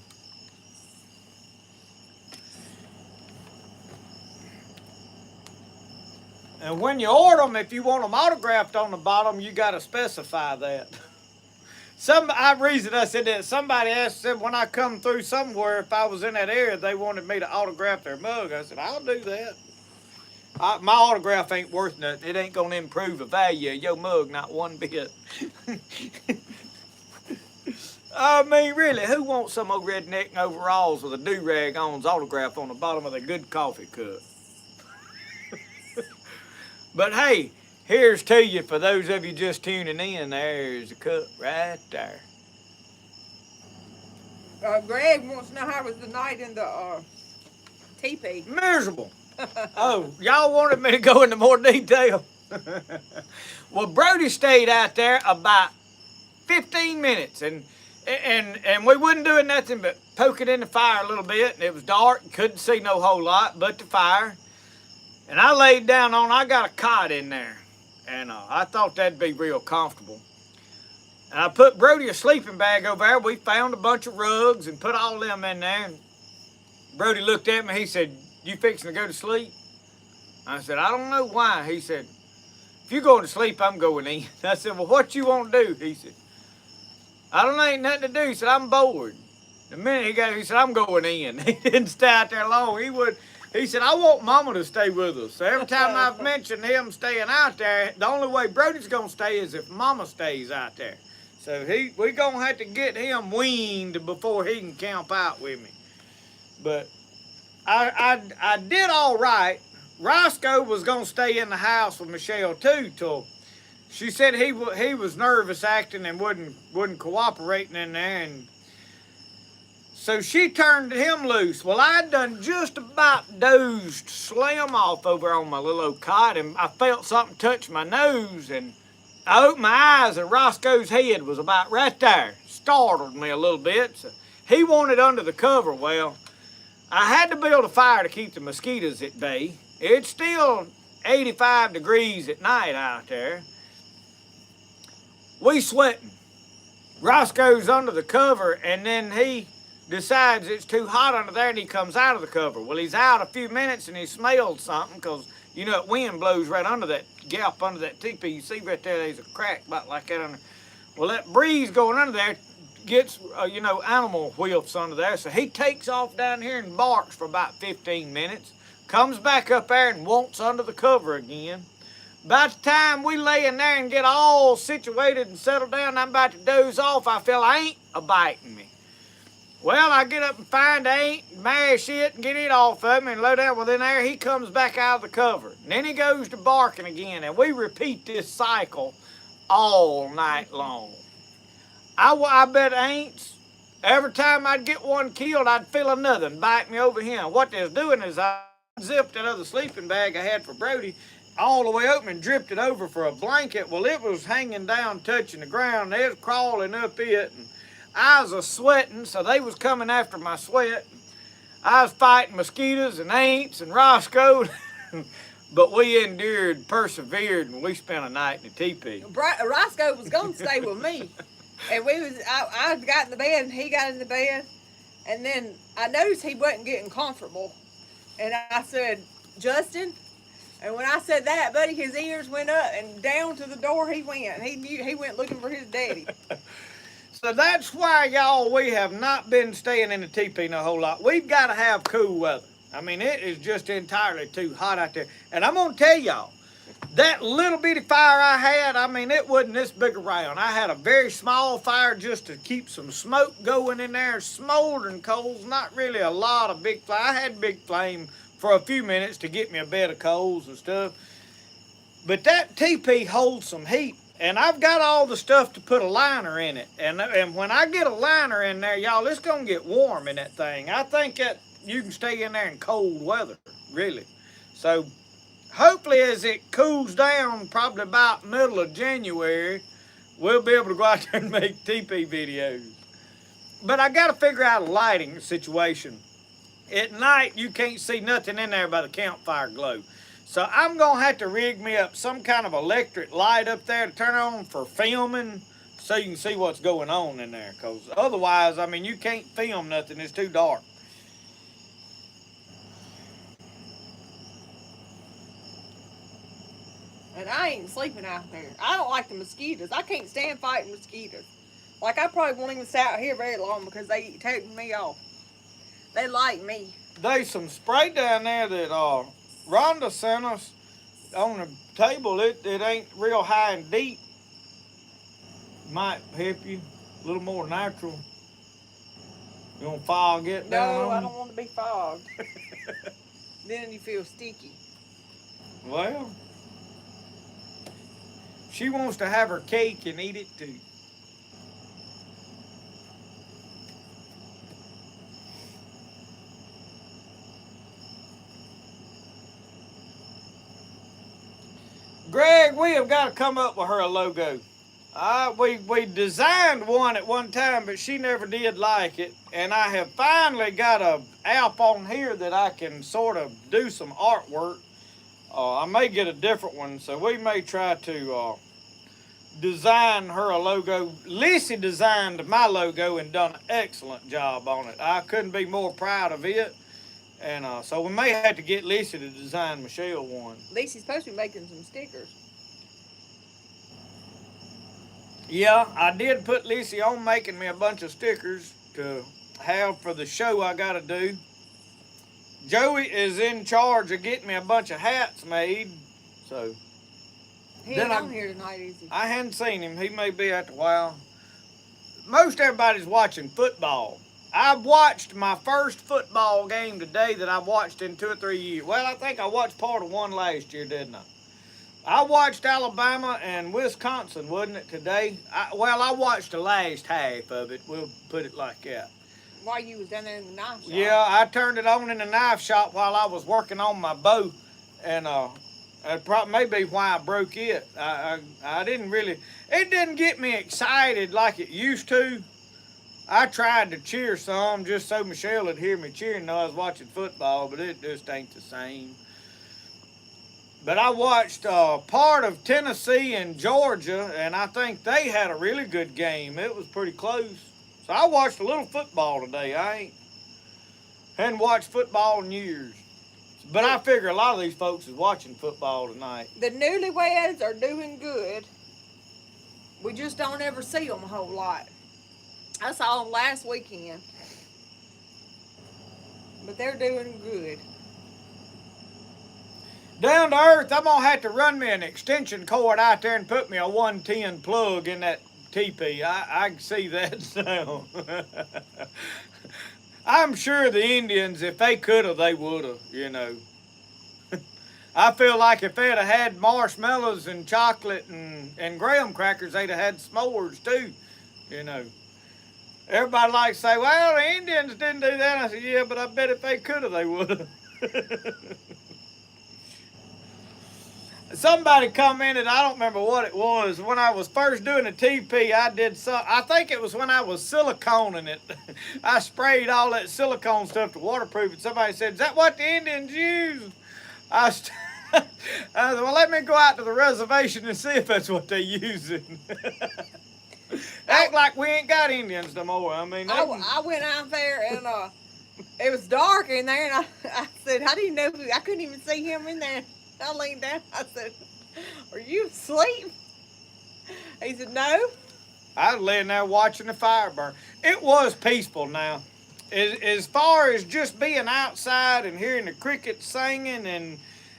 Speaker 1: And when you order them, if you want them autographed on the bottom, you got to specify that. Reason I said that, somebody asked them when I come through somewhere, if I was in that area, they wanted me to autograph their mug. I said, I'll do that. My autograph ain't worth nothing. It ain't going to improve the value of your mug, not one bit. I mean, really, who wants some old redneck in overalls with a do-rag on's autograph on the bottom of a good coffee cup? But hey, here's to you, for those of you just tuning in, there's a cup right there.
Speaker 2: Greg wants to know how was the night in the teepee.
Speaker 1: Miserable. Oh, y'all wanted me to go into more detail? Well, Brody stayed out there about 15 minutes, and we wasn't doing nothing but poking in the fire a little bit, and it was dark, couldn't see no whole lot but the fire. And I laid down I got a cot in there, and I thought that'd be real comfortable. And I put Brody a sleeping bag over there. We found a bunch of rugs and put all them in there. And Brody looked at me, he said, you fixing to go to sleep? I said, I don't know why. He said, if you're going to sleep, I'm going in. I said, well, what you want to do? He said, ain't nothing to do. He said, I'm bored. The minute he said, I'm going in. He didn't stay out there long. He said, I want Mama to stay with us. So every time I've mentioned him staying out there, the only way Brody's going to stay is if Mama stays out there. So we're going to have to get him weaned before he can camp out with me. But I did all right. Roscoe was going to stay in the house with Michelle too till she said he was nervous acting and wasn't cooperating in there, and so she turned him loose. Well, I'd done just about dozed slim off over on my little old cot, and I felt something touch my nose, and I opened my eyes, and Roscoe's head was about right there. Startled me a little bit. So he wanted under the cover. Well, I had to build a fire to keep the mosquitoes at bay. It's still 85 degrees at night out there. We sweating. Roscoe's under the cover, and then he decides it's too hot under there, and he comes out of the cover. Well, he's out a few minutes, and he smelled something, because, that wind blows right under that gap, under that teepee. You see right there, there's a crack about like that under. Well, that breeze going under there gets animal whiffs under there. So he takes off down here and barks for about 15 minutes. Comes back up there and wants under the cover again. By the time we lay in there and get all situated and settled down, I'm about to doze off. I feel ain't a biting me. Well, I get up and find ain't, mash it, and get it off of me and low down. Well, then there he comes back out of the cover. And then he goes to barking again, and we repeat this cycle all night long. I bet ain'ts, every time I'd get one killed, I'd feel another and bite me over here. What they're doing is I zipped that other sleeping bag I had for Brody all the way open and dripped it over for a blanket. Well, it was hanging down, touching the ground. They was crawling up it, and I was sweating, so they was coming after my sweat. I was fighting mosquitoes and ain'ts and Roscoe, but we endured, persevered, and we spent a night in a teepee.
Speaker 2: Roscoe was going to stay with me, and I got in the bed, and he got in the bed, and then I noticed he wasn't getting comfortable, and I said, Justin. And when I said that, buddy, his ears went up and down to the door he went. He went looking for his daddy.
Speaker 1: So that's why, y'all, we have not been staying in the teepee no whole lot. We've got to have cool weather. I mean, it is just entirely too hot out there. And I'm going to tell y'all, that little bitty fire I had, I mean, it wasn't this big around. I had a very small fire just to keep some smoke going in there, smoldering coals, not really a lot of big flame. I had big flame for a few minutes to get me a bed of coals and stuff. But that teepee holds some heat. And I've got all the stuff to put a liner in it. And when I get a liner in there, y'all, it's going to get warm in that thing. I think that you can stay in there in cold weather, really. So hopefully as it cools down, probably about middle of January, we'll be able to go out there and make teepee videos. But I got to figure out a lighting situation. At night, you can't see nothing in there by the campfire glow. So I'm going to have to rig me up some kind of electric light up there to turn on for filming so you can see what's going on in there. Because otherwise, I mean, you can't film nothing. It's too dark.
Speaker 2: And I ain't sleeping out there. I don't like the mosquitoes. I can't stand fighting mosquitoes. Like, I probably won't even stay out here very long because they take me off. They like me.
Speaker 1: There's some spray down there that Rhonda sent us on the table. It ain't real high and deep. Might help you. A little more natural. You want to fog it down?
Speaker 2: No, I don't want to be fogged. Then you feel sticky.
Speaker 1: Well, she wants to have her cake and eat it too. Greg, we have got to come up with her a logo. We designed one at one time, but she never did like it. And I have finally got a app on here that I can sort of do some artwork. I may get a different one, so we may try to design her a logo. Lissy designed my logo and done an excellent job on it. I couldn't be more proud of it. And so we may have to get Lissy to design Michelle one.
Speaker 2: Lissy's supposed to be making some stickers.
Speaker 1: Yeah, I did put Lissy on making me a bunch of stickers to have for the show I got to do. Joey is in charge of getting me a bunch of hats made, so.
Speaker 2: He ain't on here tonight, is he?
Speaker 1: I hadn't seen him. He may be after a while. Most everybody's watching football. I watched my first football game today that I've watched in 2 or 3 years. Well, I think I watched part of one last year, didn't I? I watched Alabama and Wisconsin, wasn't it, today? I watched the last half of it. We'll put it like that.
Speaker 2: While you was down there in the knife shop?
Speaker 1: Yeah, I turned it on in the knife shop while I was working on my bow. And that probably may be why I broke it. I didn't really, it didn't get me excited like it used to. I tried to cheer some just so Michelle would hear me cheering though I was watching football, but it just ain't the same. But I watched part of Tennessee and Georgia, and I think they had a really good game. It was pretty close. So I watched a little football today. I hadn't watched football in years. But I figure a lot of these folks is watching football tonight.
Speaker 2: The newlyweds are doing good. We just don't ever see them a whole lot. I saw them last weekend, but they're doing good.
Speaker 1: Down to earth, I'm gonna have to run me an extension cord out there and put me a 110 plug in that teepee. I can see that now. I'm sure the Indians, if they could have, they would have, you know. I feel like if they'd have had marshmallows and chocolate and graham crackers, they'd have had s'mores too, you know. Everybody likes to say, well, the Indians didn't do that. I said, yeah, but I bet if they could have, they would have. Somebody commented, I don't remember what it was. When I was first doing a TP, I did some. I think it was when I was siliconing it. I sprayed all that silicone stuff to waterproof it. Somebody said, is that what the Indians used? I said, well, let me go out to the reservation and see if that's what they're using. Act like we ain't got Indians no more. I mean,
Speaker 2: I went out there and it was dark in there, and I said, how do you know? I couldn't even see him in there. I leaned down. I said, are you asleep? He said, no.
Speaker 1: I was laying there watching the fire burn. It was peaceful now. As far as just being outside and hearing the crickets singing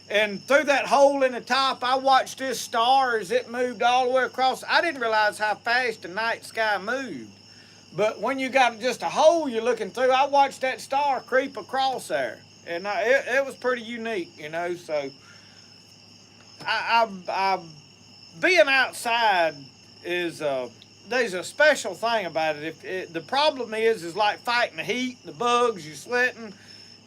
Speaker 1: and through that hole in the top, I watched this star as it moved all the way across. I didn't realize how fast the night sky moved. But when you got just a hole you're looking through, I watched that star creep across there. And it was pretty unique, you know, so... being outside is there's a special thing about it. The problem is like fighting the heat, the bugs, you're sweating.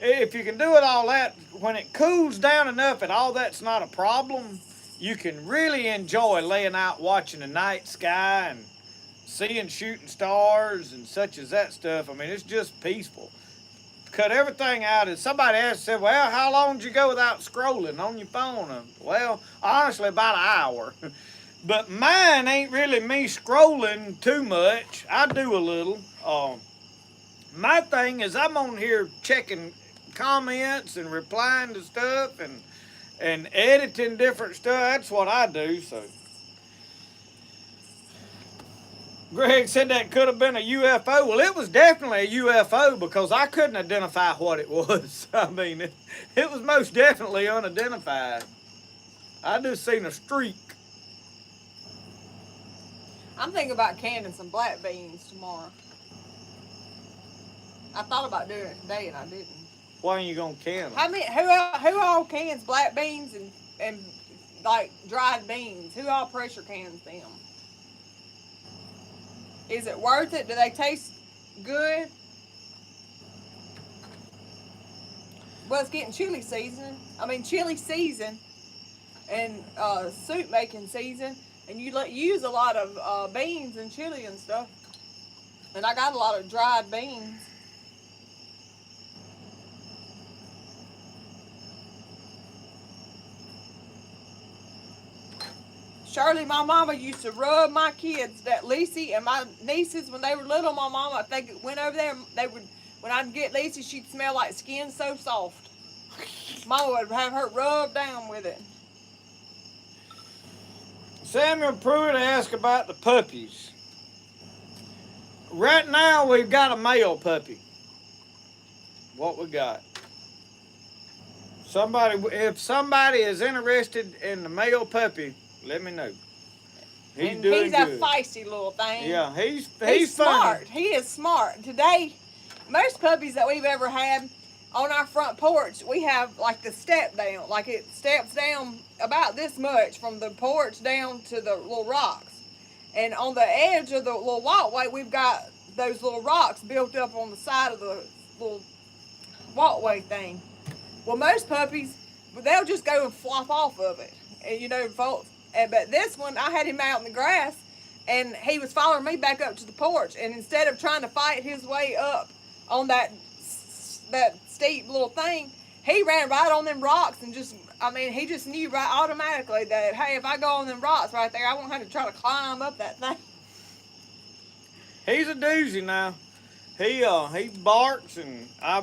Speaker 1: If you can do it all that, when it cools down enough and all that's not a problem, you can really enjoy laying out watching the night sky and seeing shooting stars and such as that stuff. I mean, it's just peaceful. Cut everything out. And somebody asked, said, well, how long did you go without scrolling on your phone? Well, honestly, about an hour. But mine ain't really me scrolling too much. I do a little. My thing is I'm on here checking comments and replying to stuff and editing different stuff. That's what I do, so. Greg said that could have been a UFO. Well, it was definitely a UFO because I couldn't identify what it was. I mean, it was most definitely unidentified. I just seen a streak.
Speaker 2: I'm thinking about canning some black beans tomorrow. I thought about doing it today and I didn't.
Speaker 1: Why ain't you gonna can them?
Speaker 2: I mean, who all cans black beans and like dried beans? Who all pressure cans them? Is it worth it? Do they taste good? Well, it's getting chili season. Chili season and soup making season, and you use a lot of beans and chili and stuff. And I got a lot of dried beans. Shirley, my mama used to rub my kids, that Lacey and my nieces, when they were little, my mama, if they went over there, when I'd get Lacey, she'd smell like skin so soft. Mama would have her rubbed down with it.
Speaker 1: Samuel Pruitt asked about the puppies. Right now, we've got a male puppy. What we got? If somebody is interested in the male puppy, let me know. He's doing good.
Speaker 2: He's a feisty little thing.
Speaker 1: Yeah, he's
Speaker 2: smart. He is smart. Today, most puppies that we've ever had on our front porch, we have like the step down. Like it steps down about this much from the porch down to the little rocks. And on the edge of the little walkway, we've got those little rocks built up on the side of the little walkway thing. Well, most puppies, they'll just go and flop off of it. And, you know, but this one, I had him out in the grass, and he was following me back up to the porch. And instead of trying to fight his way up on that steep little thing, he ran right on them rocks and he just knew right automatically that, hey, if I go on them rocks right there, I won't have to try to climb up that thing.
Speaker 1: He's a doozy now. He barks, and I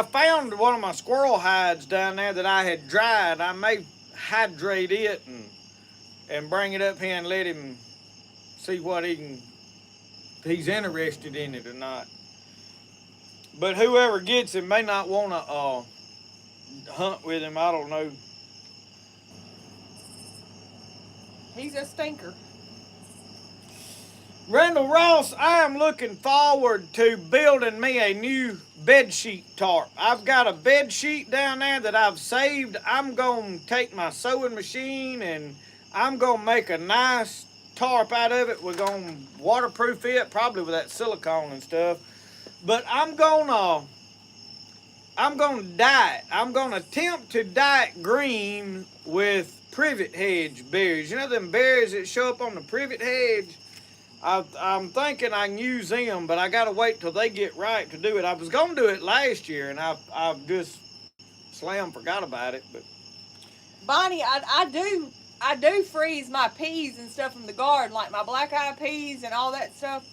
Speaker 1: found one of my squirrel hides down there that I had dried. I may hydrate it and bring it up here and let him see what he can he's interested in it or not. But whoever gets him may not want to hunt with him. I don't know.
Speaker 2: He's a stinker.
Speaker 1: Randall Ross, I am looking forward to building me a new bed sheet tarp. I've got a bed sheet down there that I've saved. I'm going to take my sewing machine and I'm going to make a nice tarp out of it. We're going to waterproof it, probably with that silicone and stuff. But I'm going to dye it. I'm going to attempt to dye it green with privet hedge berries. You know them berries that show up on the privet hedge? I'm thinking I can use them, but I gotta wait till they get right to do it. I was gonna do it last year, and I've just forgot about it. But
Speaker 2: Bonnie, I do freeze my peas and stuff from the garden, like my black eyed peas and all that stuff,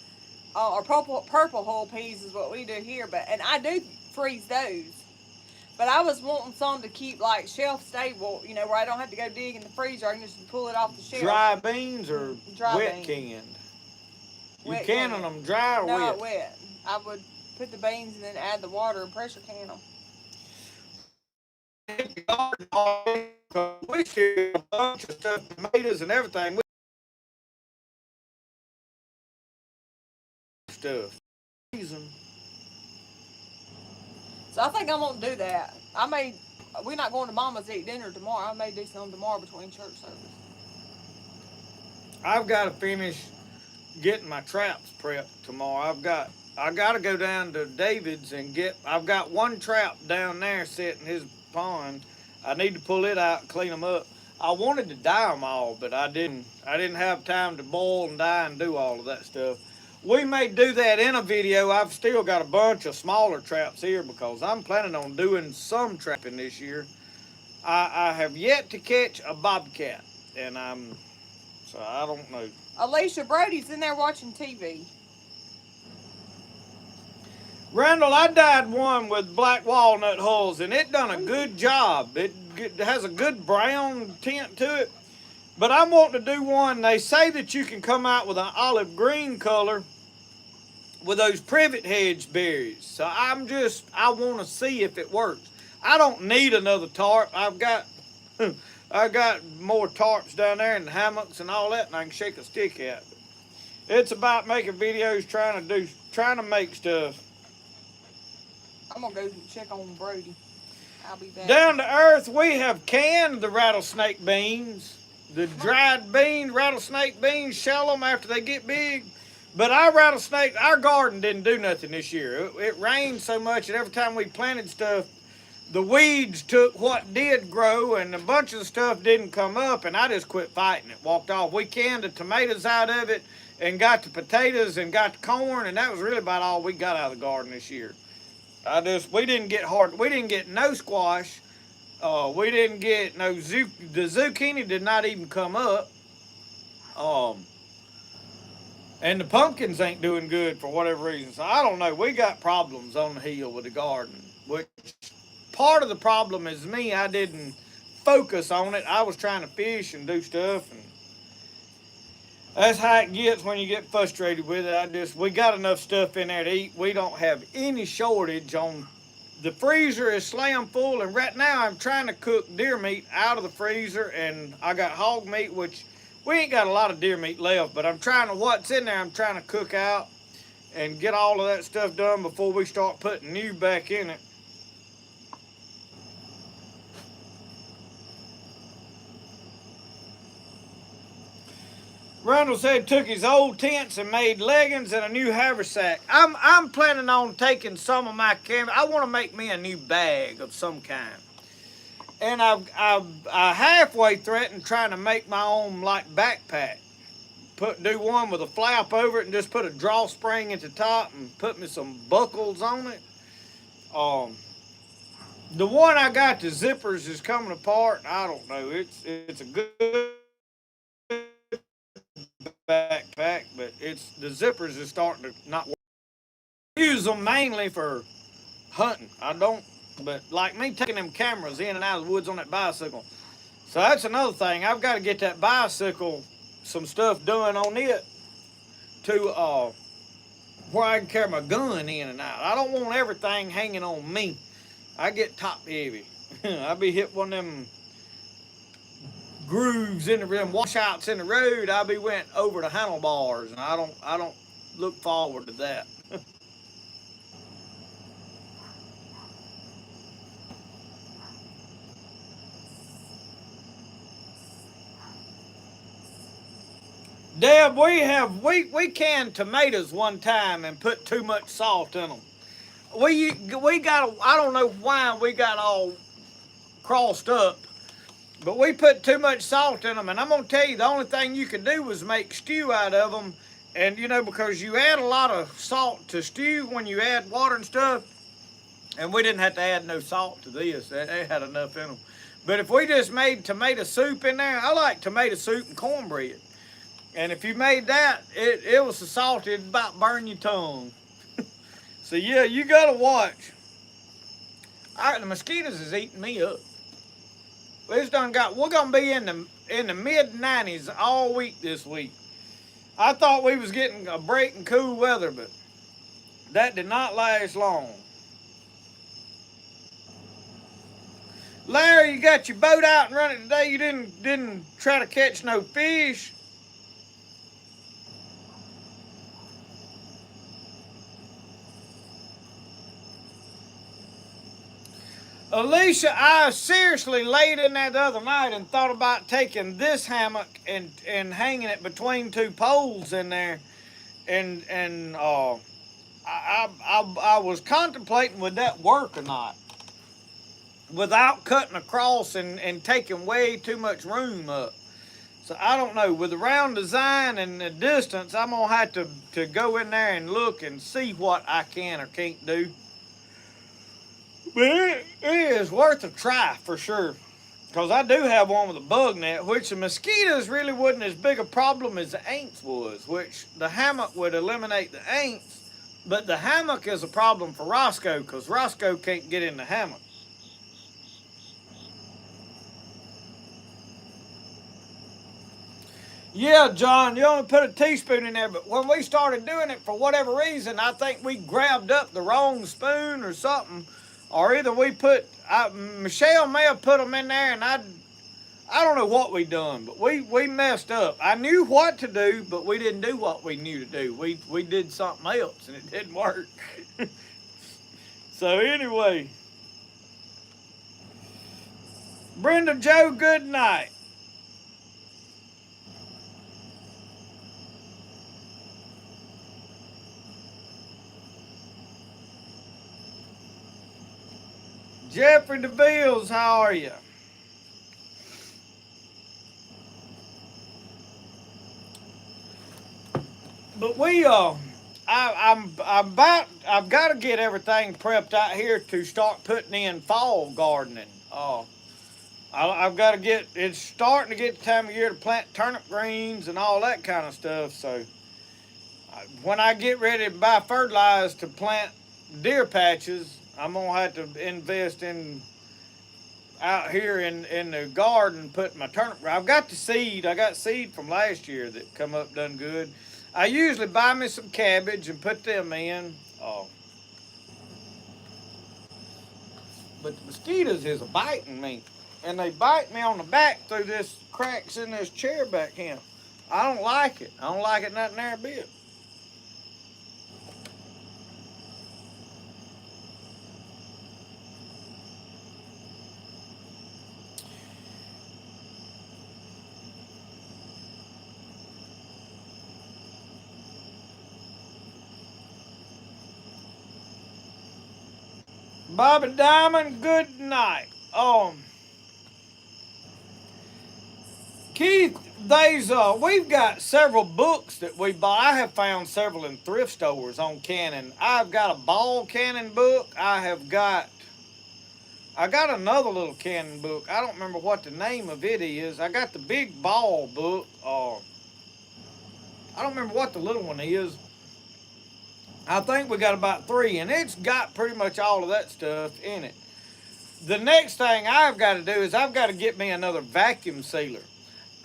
Speaker 2: or purple whole peas is what we do here. And I do freeze those. But I was wanting some to keep like shelf stable, where I don't have to go dig in the freezer. I can just pull it off the shelf.
Speaker 1: Dry beans or wet
Speaker 2: beans.
Speaker 1: Canned? You
Speaker 2: Wet
Speaker 1: canning them dry or
Speaker 2: no,
Speaker 1: wet?
Speaker 2: Wet. I would put the beans and then add the water and pressure can them.
Speaker 1: We share a bunch of stuff, tomatoes and everything. Stuff.
Speaker 2: So I think I'm gonna do that. We're not going to Mama's to eat dinner tomorrow. I may do something tomorrow between church service.
Speaker 1: I've got to finish getting my traps prepped tomorrow. I got to go down to David's and I've got one trap down there set in his pond. I need to pull it out and clean them up. I wanted to dye them all, but I didn't have time to boil and dye and do all of that stuff. We may do that in a video. I've still got a bunch of smaller traps here because I'm planning on doing some trapping this year. I have yet to catch a bobcat, and so I don't know.
Speaker 2: Alicia Brody's in there watching TV.
Speaker 1: Randall, I dyed one with black walnut hulls, and it done a good job. It has a good brown tint to it. But I'm wanting to do one. They say that you can come out with an olive green color with those privet hedge berries. So I want to see if it works. I don't need another tarp. I've got more tarps down there and hammocks and all that, and I can shake a stick at. It's about making videos, trying to make stuff.
Speaker 2: I'm gonna go check on Brody. I'll be back.
Speaker 1: Down to earth, we have canned the rattlesnake beans. The dried rattlesnake beans, shell them after they get big. But our garden didn't do nothing this year. It rained so much that every time we planted stuff, the weeds took what did grow and a bunch of the stuff didn't come up, and I just quit fighting it, walked off. We canned the tomatoes out of it and got the potatoes and got the corn, and that was really about all we got out of the garden this year. We didn't get no squash. We didn't get no the zucchini did not even come up. And the pumpkins ain't doing good for whatever reason. So I don't know. We got problems on the hill with the garden. Which part of the problem is me. I didn't focus on it. I was trying to fish and do stuff, and that's how it gets when you get frustrated with it. We got enough stuff in there to eat. We don't have any shortage on. The freezer is slam full, and right now I'm trying to cook deer meat out of the freezer, and I got hog meat, which we ain't got a lot of deer meat left, but what's in there I'm trying to cook out and get all of that stuff done before we start putting new back in it. Randall said took his old tents and made leggings and a new haversack. I'm planning on taking some of my camera. I want to make me a new bag of some kind. And I halfway threatened trying to make my own like backpack. Do one with a flap over it and just put a drawstring at the top and put me some buckles on it. The one I got, the zippers is coming apart. I don't know. It's a good backpack, but the zippers is starting to not work. I use them mainly for hunting. But like me taking them cameras in and out of the woods on that bicycle. So that's another thing. I've got to get that bicycle some stuff done on it to where I can carry my gun in and out. I don't want everything hanging on me. I get top heavy. I be hit one of them grooves in the them washouts in the road. I be went over the handlebars, and I don't look forward to that. Deb, we canned tomatoes one time and put too much salt in them. We got I don't know why we got all crossed up, but we put too much salt in them, and I'm gonna tell you the only thing you could do was make stew out of them, and because you add a lot of salt to stew when you add water and stuff, and we didn't have to add no salt to this. They had enough in them. But if we just made tomato soup in there, I like tomato soup and cornbread. And if you made that, it was so salty it'd about burn your tongue. So yeah, you gotta watch. The mosquitoes is eating me up. We're gonna be in the mid-90s all week this week. I thought we was getting a break in cool weather, but that did not last long. Larry, you got your boat out and running today. You didn't try to catch no fish. Alicia, I seriously laid in there the other night and thought about taking this hammock and hanging it between two poles in there, and I was contemplating would that work or not, without cutting across and taking way too much room up. So I don't know. With the round design and the distance, I'm gonna have to go in there and look and see what I can or can't do. But it is worth a try for sure. Because I do have one with a bug net, which the mosquitoes really wasn't as big a problem as the ants was, which the hammock would eliminate the ants. But the hammock is a problem for Roscoe, because Roscoe can't get in the hammock. Yeah, John, you only put a teaspoon in there, but when we started doing it, for whatever reason, I think we grabbed up the wrong spoon or something. Or either Michelle may have put them in there, and I don't know what we done, but we messed up. I knew what to do, but we didn't do what we knew to do. We did something else, and it didn't work. So anyway, Brenda Joe, good night. Jeffrey DeVilles, how are you? But I've got to get everything prepped out here to start putting in fall gardening. I've got to it's starting to get the time of year to plant turnip greens and all that kind of stuff. So when I get ready to buy fertilizer to plant deer patches, I'm gonna have to invest in out here in the garden, putting my turnip. I've got the seed. I got seed from last year that come up done good. I usually buy me some cabbage and put them in. But the mosquitoes is biting me, and they bite me on the back through this cracks in this chair back here. I don't like it. I don't like it nothing there a bit. Bobby Diamond, good night. Keith, we've got several books that we buy. I have found several in thrift stores on canning. I've got a ball canning book. I got another little canning book. I don't remember what the name of it is. I got the big ball book. I don't remember what the little one is. I think we got about 3, and it's got pretty much all of that stuff in it. The next thing I've got to do is I've got to get me another vacuum sealer.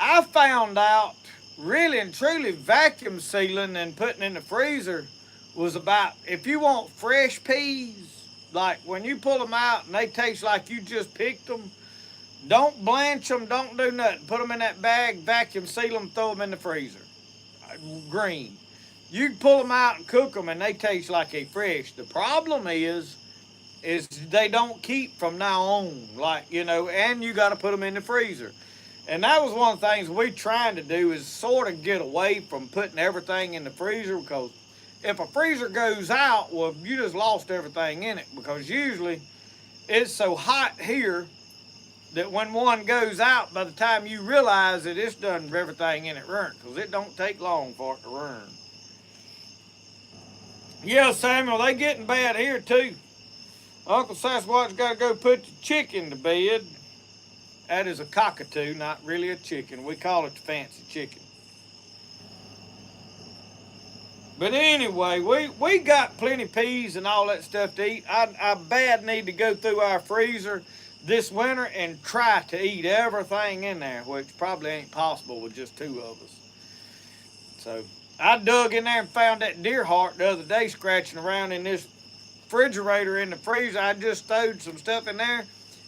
Speaker 1: I found out really and truly vacuum sealing and putting in the freezer was about if you want fresh peas, like when you pull them out and they taste like you just picked them, don't blanch them, don't do nothing. Put them in that bag, vacuum seal them, throw them in the freezer. Green. You can pull them out and cook them and they taste like they fresh. The problem is they don't keep from now on, like, you know, and you got to put them in the freezer. And that was one of the things we trying to do is sort of get away from putting everything in the freezer, because if a freezer goes out, well, you just lost everything in it, because usually it's so hot here that when one goes out, by the time you realize that it's done everything in it run, because it don't take long for it to run. Yeah, Samuel, they getting bad here too. Uncle Sasquatch's got to go put the chicken to bed. That is a cockatoo, not really a chicken. We call it the fancy chicken. But anyway, we got plenty of peas and all that stuff to eat. I bad need to go through our freezer this winter and try to eat everything in there, which probably ain't possible with just two of us. So I dug in there and found that deer heart the other day scratching around in this refrigerator in the freezer. I just stowed some stuff in there,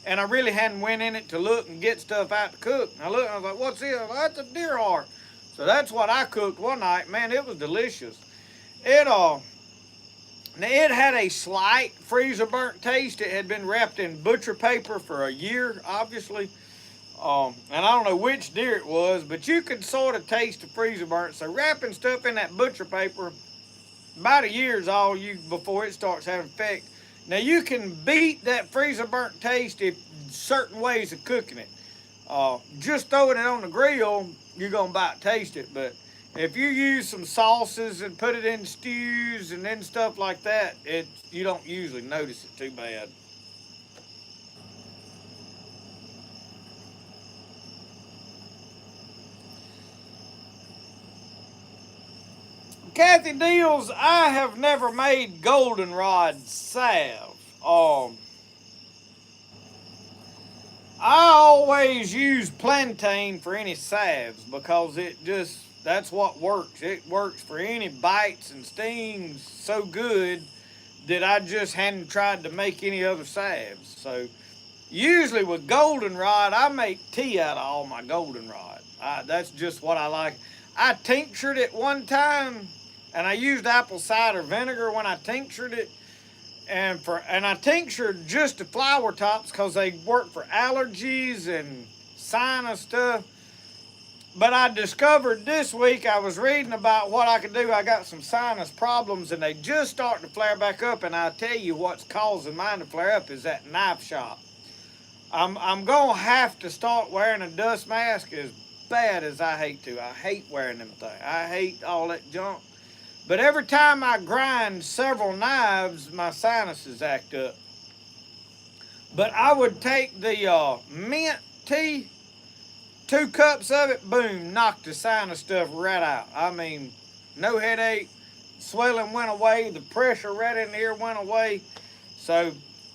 Speaker 1: and I really hadn't went in it to look and get stuff out to cook. And I looked and I was like, what's this? Well, that's a deer heart. So that's what I cooked one night. Man, it was delicious. It had a slight freezer burnt taste. It had been wrapped in butcher paper for a year, obviously. And I don't know which deer it was, but you could sort of taste the freezer burnt. So wrapping stuff in that butcher paper, about a year is all you before it starts having effect. Now you can beat that freezer burnt taste if certain ways of cooking it. Just throwing it on the grill, you're gonna about taste it. But if you use some sauces and put it in stews and then stuff like that, you don't usually notice it too bad. Kathy Deals, I have never made goldenrod salve. I always use plantain for any salves because that's what works. It works for any bites and stings so good that I just hadn't tried to make any other salves. So usually with goldenrod, I make tea out of all my goldenrod. That's just what I like. I tinctured it one time, and I used apple cider vinegar when I tinctured it. And I tinctured just the flower tops because they work for allergies and sinus stuff. But I discovered this week, I was reading about what I could do. I got some sinus problems and they just starting to flare back up. And I'll tell you what's causing mine to flare up is that knife shop. I'm going to have to start wearing a dust mask, as bad as I hate to. I hate wearing them things. I hate all that junk. But every time I grind several knives, my sinuses act up. But I would take the mint tea, 2 cups of it, boom, knock the sinus stuff right out. I mean, no headache, swelling went away, the pressure right in the ear went away. So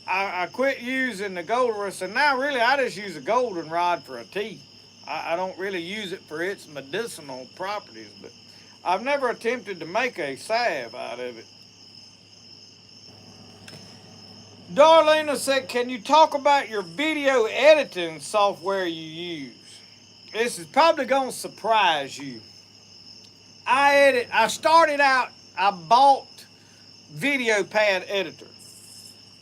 Speaker 1: I quit using the goldenrod. So now really I just use a goldenrod for a tea. I don't really use it for its medicinal properties, but I've never attempted to make a salve out of it. Darlena said, can you talk about your video editing software you use? This is probably going to surprise you. I started out, I bought Video Pad Editor.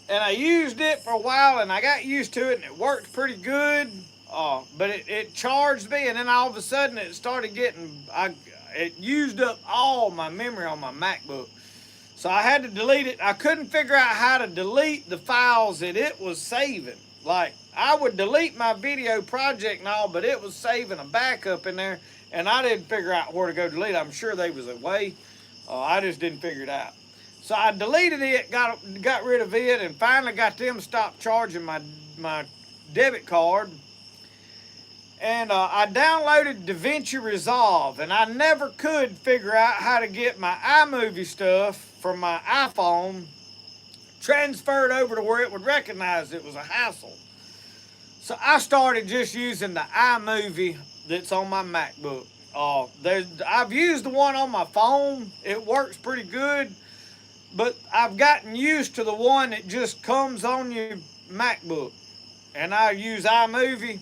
Speaker 1: And I used it for a while and I got used to it and it worked pretty good. But it charged me, and then all of a sudden it started it used up all my memory on my MacBook. So I had to delete it. I couldn't figure out how to delete the files that it was saving. Like, I would delete my video project and all, but it was saving a backup in there, and I didn't figure out where to go delete it. I'm sure there was a way. I just didn't figure it out. So I deleted it, got rid of it, and finally got them to stop charging my debit card. And I downloaded DaVinci Resolve, and I never could figure out how to get my iMovie stuff from my iPhone transferred over to where it would recognize it was a hassle. So I started just using the iMovie that's on my MacBook. I've used the one on my phone. It works pretty good, But I've gotten used to the one that just comes on your MacBook, and I use iMovie.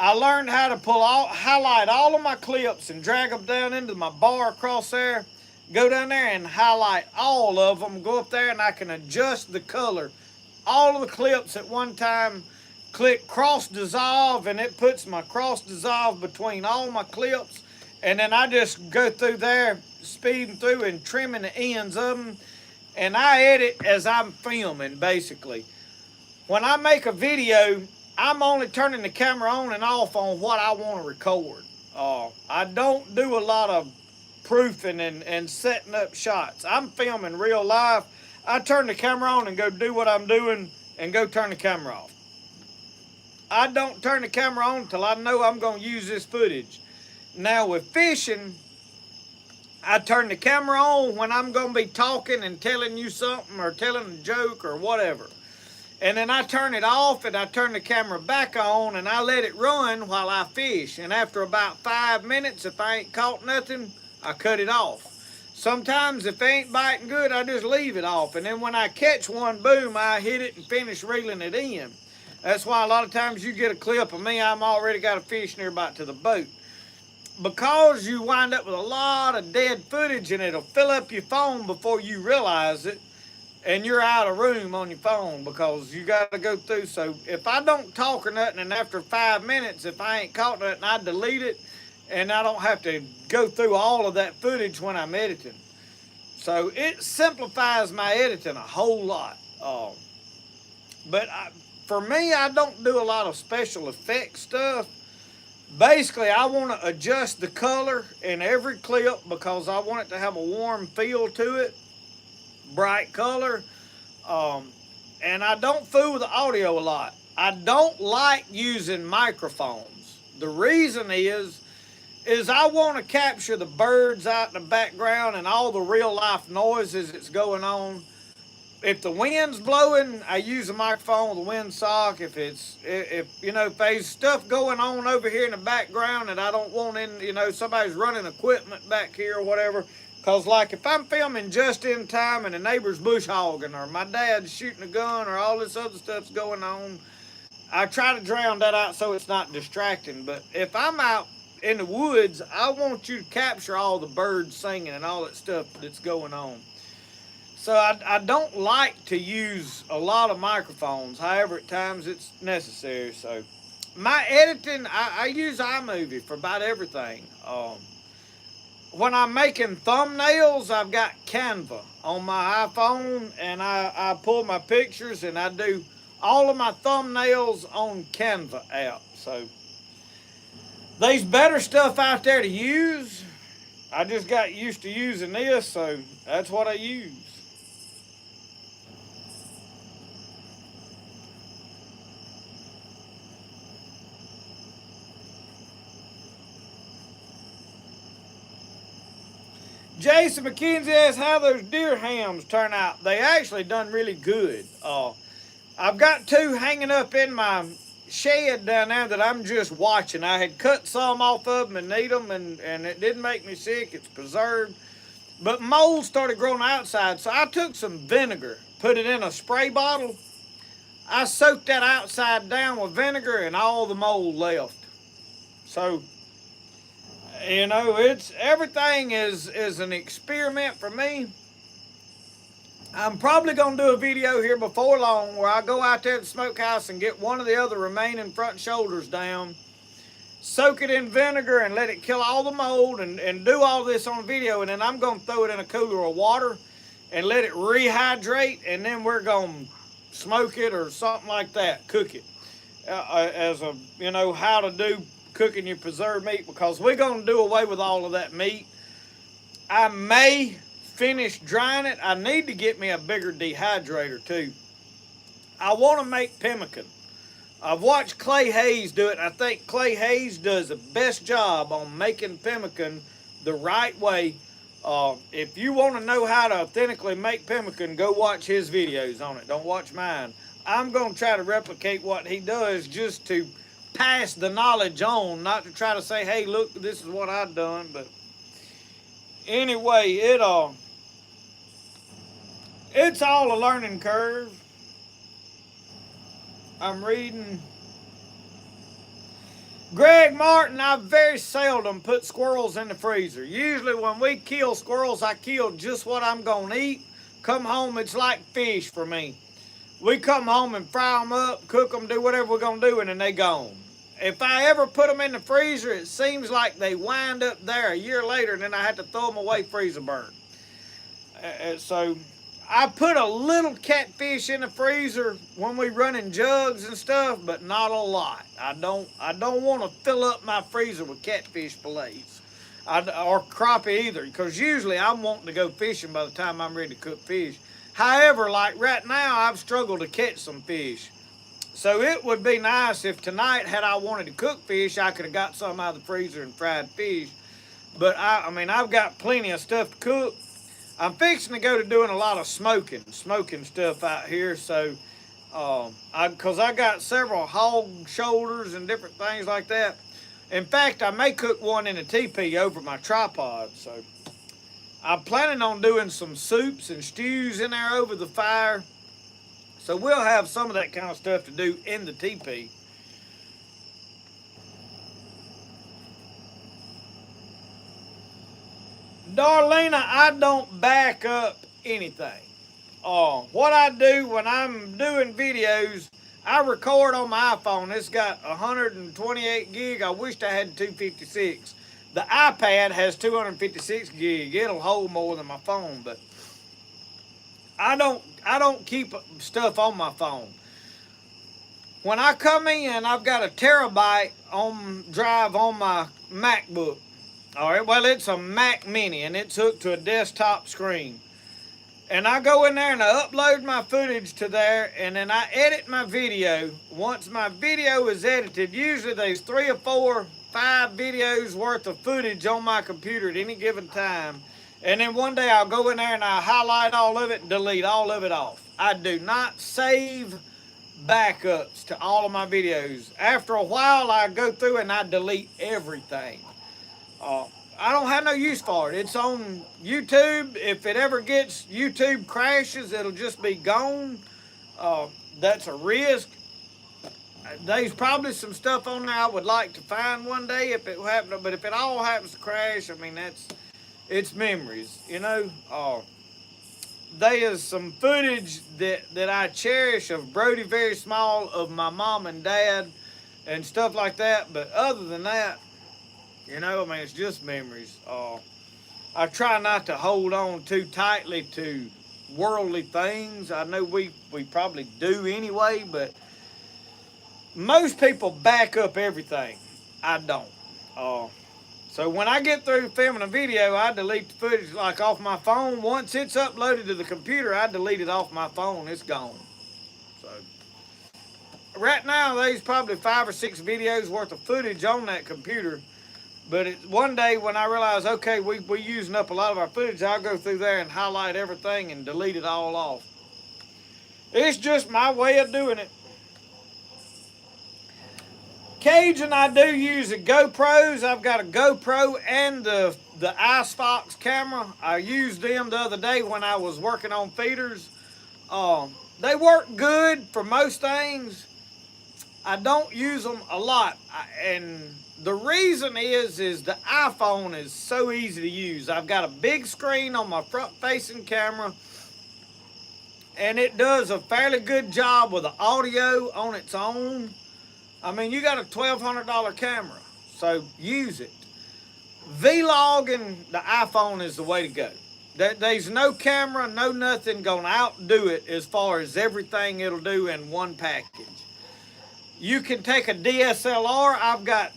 Speaker 1: I learned how to highlight all of my clips and drag them down into my bar across there. Go down there and highlight all of them. Go up there and I can adjust the color. All of the clips at one time. Click cross dissolve and it puts my cross dissolve between all my clips. And then I just go through there, speeding through and trimming the ends of them. And I edit as I'm filming, basically. When I make a video, I'm only turning the camera on and off on what I want to record. I don't do a lot of proofing and setting up shots. I'm filming real life. I turn the camera on and go do what I'm doing and go turn the camera off. I don't turn the camera on until I know I'm going to use this footage. Now with fishing, I turn the camera on when I'm going to be talking and telling you something or telling a joke or whatever. And then I turn it off and I turn the camera back on and I let it run while I fish. And after about 5 minutes, if I ain't caught nothing, I cut it off. Sometimes if they ain't biting good, I just leave it off. And then when I catch one, boom, I hit it and finish reeling it in. That's why a lot of times you get a clip of me, I'm already got a fish nearby to the boat. Because you wind up with a lot of dead footage and it'll fill up your phone before you realize it. And you're out of room on your phone because you got to go through. So if I don't talk or nothing, and after 5 minutes, if I ain't caught nothing, I delete it, and I don't have to go through all of that footage when I'm editing. So it simplifies my editing a whole lot. For me, I don't do a lot of special effects stuff. Basically, I want to adjust the color in every clip because I want it to have a warm feel to it. Bright color, and I don't fool with the audio a lot. I don't like using microphones. The reason is I want to capture the birds out in the background and all the real life noises that's going on. If the wind's blowing, I use a microphone with a windsock. If there's stuff going on over here in the background that I don't want somebody's running equipment back here or whatever. Because, like, if I'm filming just in time and the neighbor's bush hogging or my dad's shooting a gun or all this other stuff's going on, I try to drown that out so it's not distracting. But if I'm out in the woods, I want you to capture all the birds singing and all that stuff that's going on. So I don't like to use a lot of microphones. However, at times it's necessary. So my editing, I use iMovie for about everything. When I'm making thumbnails, I've got Canva on my iPhone, and I pull my pictures, and I do all of my thumbnails on Canva app. So there's better stuff out there to use. I just got used to using this, so that's what I use. Jason McKenzie asks how those deer hams turn out. They actually done really good. I've got 2 hanging up in my shed down there that I'm just watching. I had cut some off of them and eat them, and it didn't make me sick. It's preserved. But mold started growing outside, so I took some vinegar, put it in a spray bottle. I soaked that outside down with vinegar, and all the mold left. So everything is an experiment for me. I'm probably going to do a video here before long where I go out there to the smokehouse and get one of the other remaining front shoulders down, soak it in vinegar and let it kill all the mold and do all this on video. And then I'm going to throw it in a cooler of water and let it rehydrate. And then we're going to smoke it or something like that, cook it as a, how to do cooking your preserved meat, because we're going to do away with all of that meat. I may finish drying it. I need to get me a bigger dehydrator too. I want to make pemmican. I've watched Clay Hayes do it, and I think Clay Hayes does the best job on making pemmican the right way. If you want to know how to authentically make pemmican, go watch his videos on it. Don't watch mine. I'm going to try to replicate what he does just to pass the knowledge on, not to try to say, hey, look, this is what I've done. But anyway, It's all a learning curve. I'm reading Greg Martin. I very seldom put squirrels in the freezer. Usually when we kill squirrels, I kill just what I'm going to eat. Come home, it's like fish for me. We come home and fry them up, cook them, do whatever we're going to do, and then they gone. If I ever put them in the freezer, it seems like they wind up there a year later, and then I have to throw them away freezer burn. So I put a little catfish in the freezer when we run in jugs and stuff, but not a lot. I don't want to fill up my freezer with catfish fillets, or crappie either, because usually I'm wanting to go fishing by the time I'm ready to cook fish. However, like right now, I've struggled to catch some fish. So it would be nice if tonight, had I wanted to cook fish, I could have got some out of the freezer and fried fish. But I mean, I've got plenty of stuff to cook. I'm fixing to go to doing a lot of smoking stuff out here. So, because I got several hog shoulders and different things like that. In fact, I may cook one in a teepee over my tripod. So, I'm planning on doing some soups and stews in there over the fire. So we'll have some of that kind of stuff to do in the teepee. Darlena, I don't back up anything. What I do when I'm doing videos, I record on my iPhone. It's got 128 gig. I wished I had 256. The iPad has 256 gig. It'll hold more than my phone, but I don't keep stuff on my phone. When I come in, I've got a terabyte on drive on my MacBook. All right, well, it's a Mac Mini, and it's hooked to a desktop screen. And I go in there and I upload my footage to there, and then I edit my video. Once my video is edited, usually there's 3 or 4, 5 videos worth of footage on my computer at any given time. And then one day I'll go in there and I'll highlight all of it and delete all of it off. I do not save backups to all of my videos. After a while, I go through and I delete everything. I don't have no use for it. It's on YouTube. If it ever gets YouTube crashes, it'll just be gone. That's a risk. There's probably some stuff on there I would like to find one day if it happened. But if it all happens to crash, I mean, it's memories, you know. There is some footage that I cherish of Brody Very Small, of my mom and dad and stuff like that. But other than that, you know, I mean, it's just memories. I try not to hold on too tightly to worldly things. I know we probably do anyway, but most people back up everything. I don't. So when I get through filming a video, I delete the footage like off my phone. Once it's uploaded to the computer, I delete it off my phone. It's gone. So right now, there's probably 5 or 6 videos worth of footage on that computer. But one day when I realize, okay, we're using up a lot of our footage, I'll go through there and highlight everything and delete it all off. It's just my way of doing it. Occasionally I do use the GoPros. I've got a GoPro and the IceFox camera. I used them the other day when I was working on feeders. They work good for most things. I don't use them a lot. And the reason is the iPhone is so easy to use. I've got a big screen on my front-facing camera, and it does a fairly good job with the audio on its own. I mean, you got a $1,200 camera, so use it. Vlogging the iPhone is the way to go. There's no camera, no nothing gonna outdo it as far as everything it'll do in one package. You can take a DSLR. I've got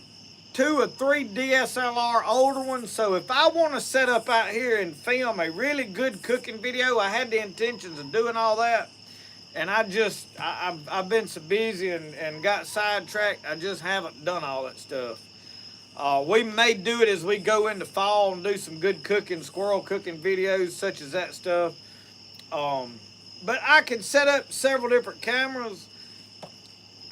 Speaker 1: 2 or 3 DSLR older ones, so if I want to set up out here and film a really good cooking video, I had the intentions of doing all that, and I've been so busy and got sidetracked, I just haven't done all that stuff. We may do it as we go into fall and do some good cooking, squirrel cooking videos such as that stuff. But I can set up several different cameras.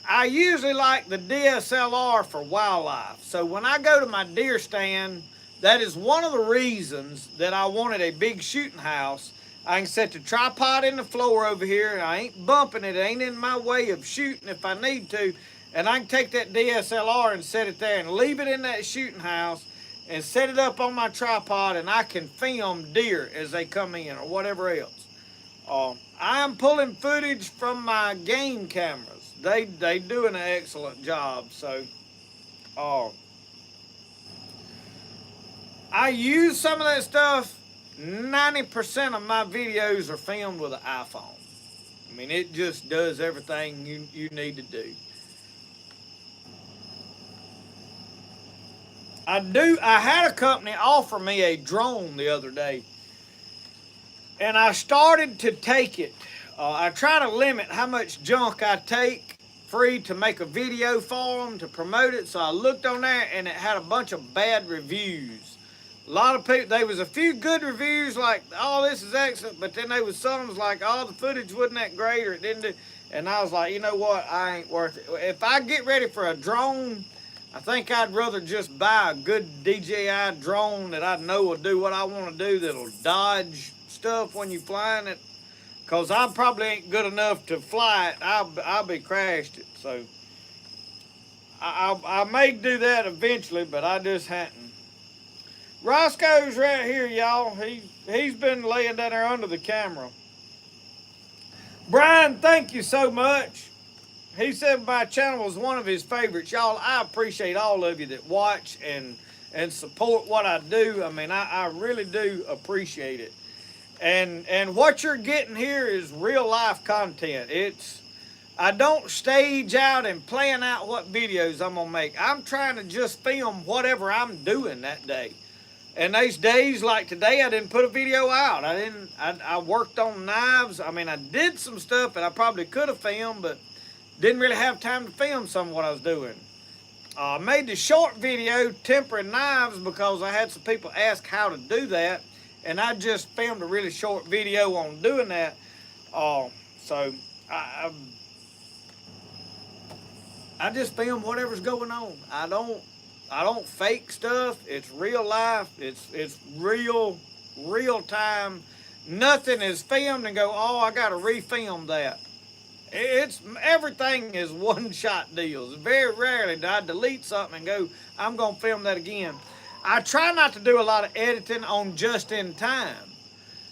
Speaker 1: I usually like the DSLR for wildlife. So when I go to my deer stand, that is one of the reasons that I wanted a big shooting house. I can set the tripod in the floor over here. I ain't bumping it. It ain't in my way of shooting if I need to. And I can take that DSLR and set it there and leave it in that shooting house and set it up on my tripod, and I can film deer as they come in or whatever else. I am pulling footage from my game cameras. They doing an excellent job. So I use some of that stuff. 90% of my videos are filmed with an iPhone. I mean, it just does everything you need to do. I had a company offer me a drone the other day, and I started to take it. I try to limit how much junk I take free to make a video for them to promote it. So I looked on there, and it had a bunch of bad reviews. A lot of people, there was a few good reviews like, oh, this is excellent, but then there was some like, oh, the footage wasn't that great, or it didn't do. And I was like, you know what, I ain't worth it. If I get ready for a drone, I think I'd rather just buy a good DJI drone that I know will do what I want to do, that'll dodge stuff when you're flying it. Because I probably ain't good enough to fly it. I'll be crashed it. So I may do that eventually, but I just hadn't. Roscoe's right here, y'all. He's been laying down there under the camera. Brian, thank you so much. He said my channel was one of his favorites. Y'all, I appreciate all of you that watch and support what I do. I mean, I really do appreciate it. And what you're getting here is real life content. I don't stage out and plan out what videos I'm gonna make. I'm trying to just film whatever I'm doing that day. And these days like today, I didn't put a video out. I worked on knives. I mean, I did some stuff that I probably could have filmed, but didn't really have time to film some of what I was doing. I made the short video, tempering knives, because I had some people ask how to do that. And I just filmed a really short video on doing that. So I just film whatever's going on. I don't fake stuff. It's real life. It's real time. Nothing is filmed and go, oh, I got to refilm that. Everything is one shot deals. Very rarely do I delete something and go, I'm gonna film that again. I try not to do a lot of editing on just in time.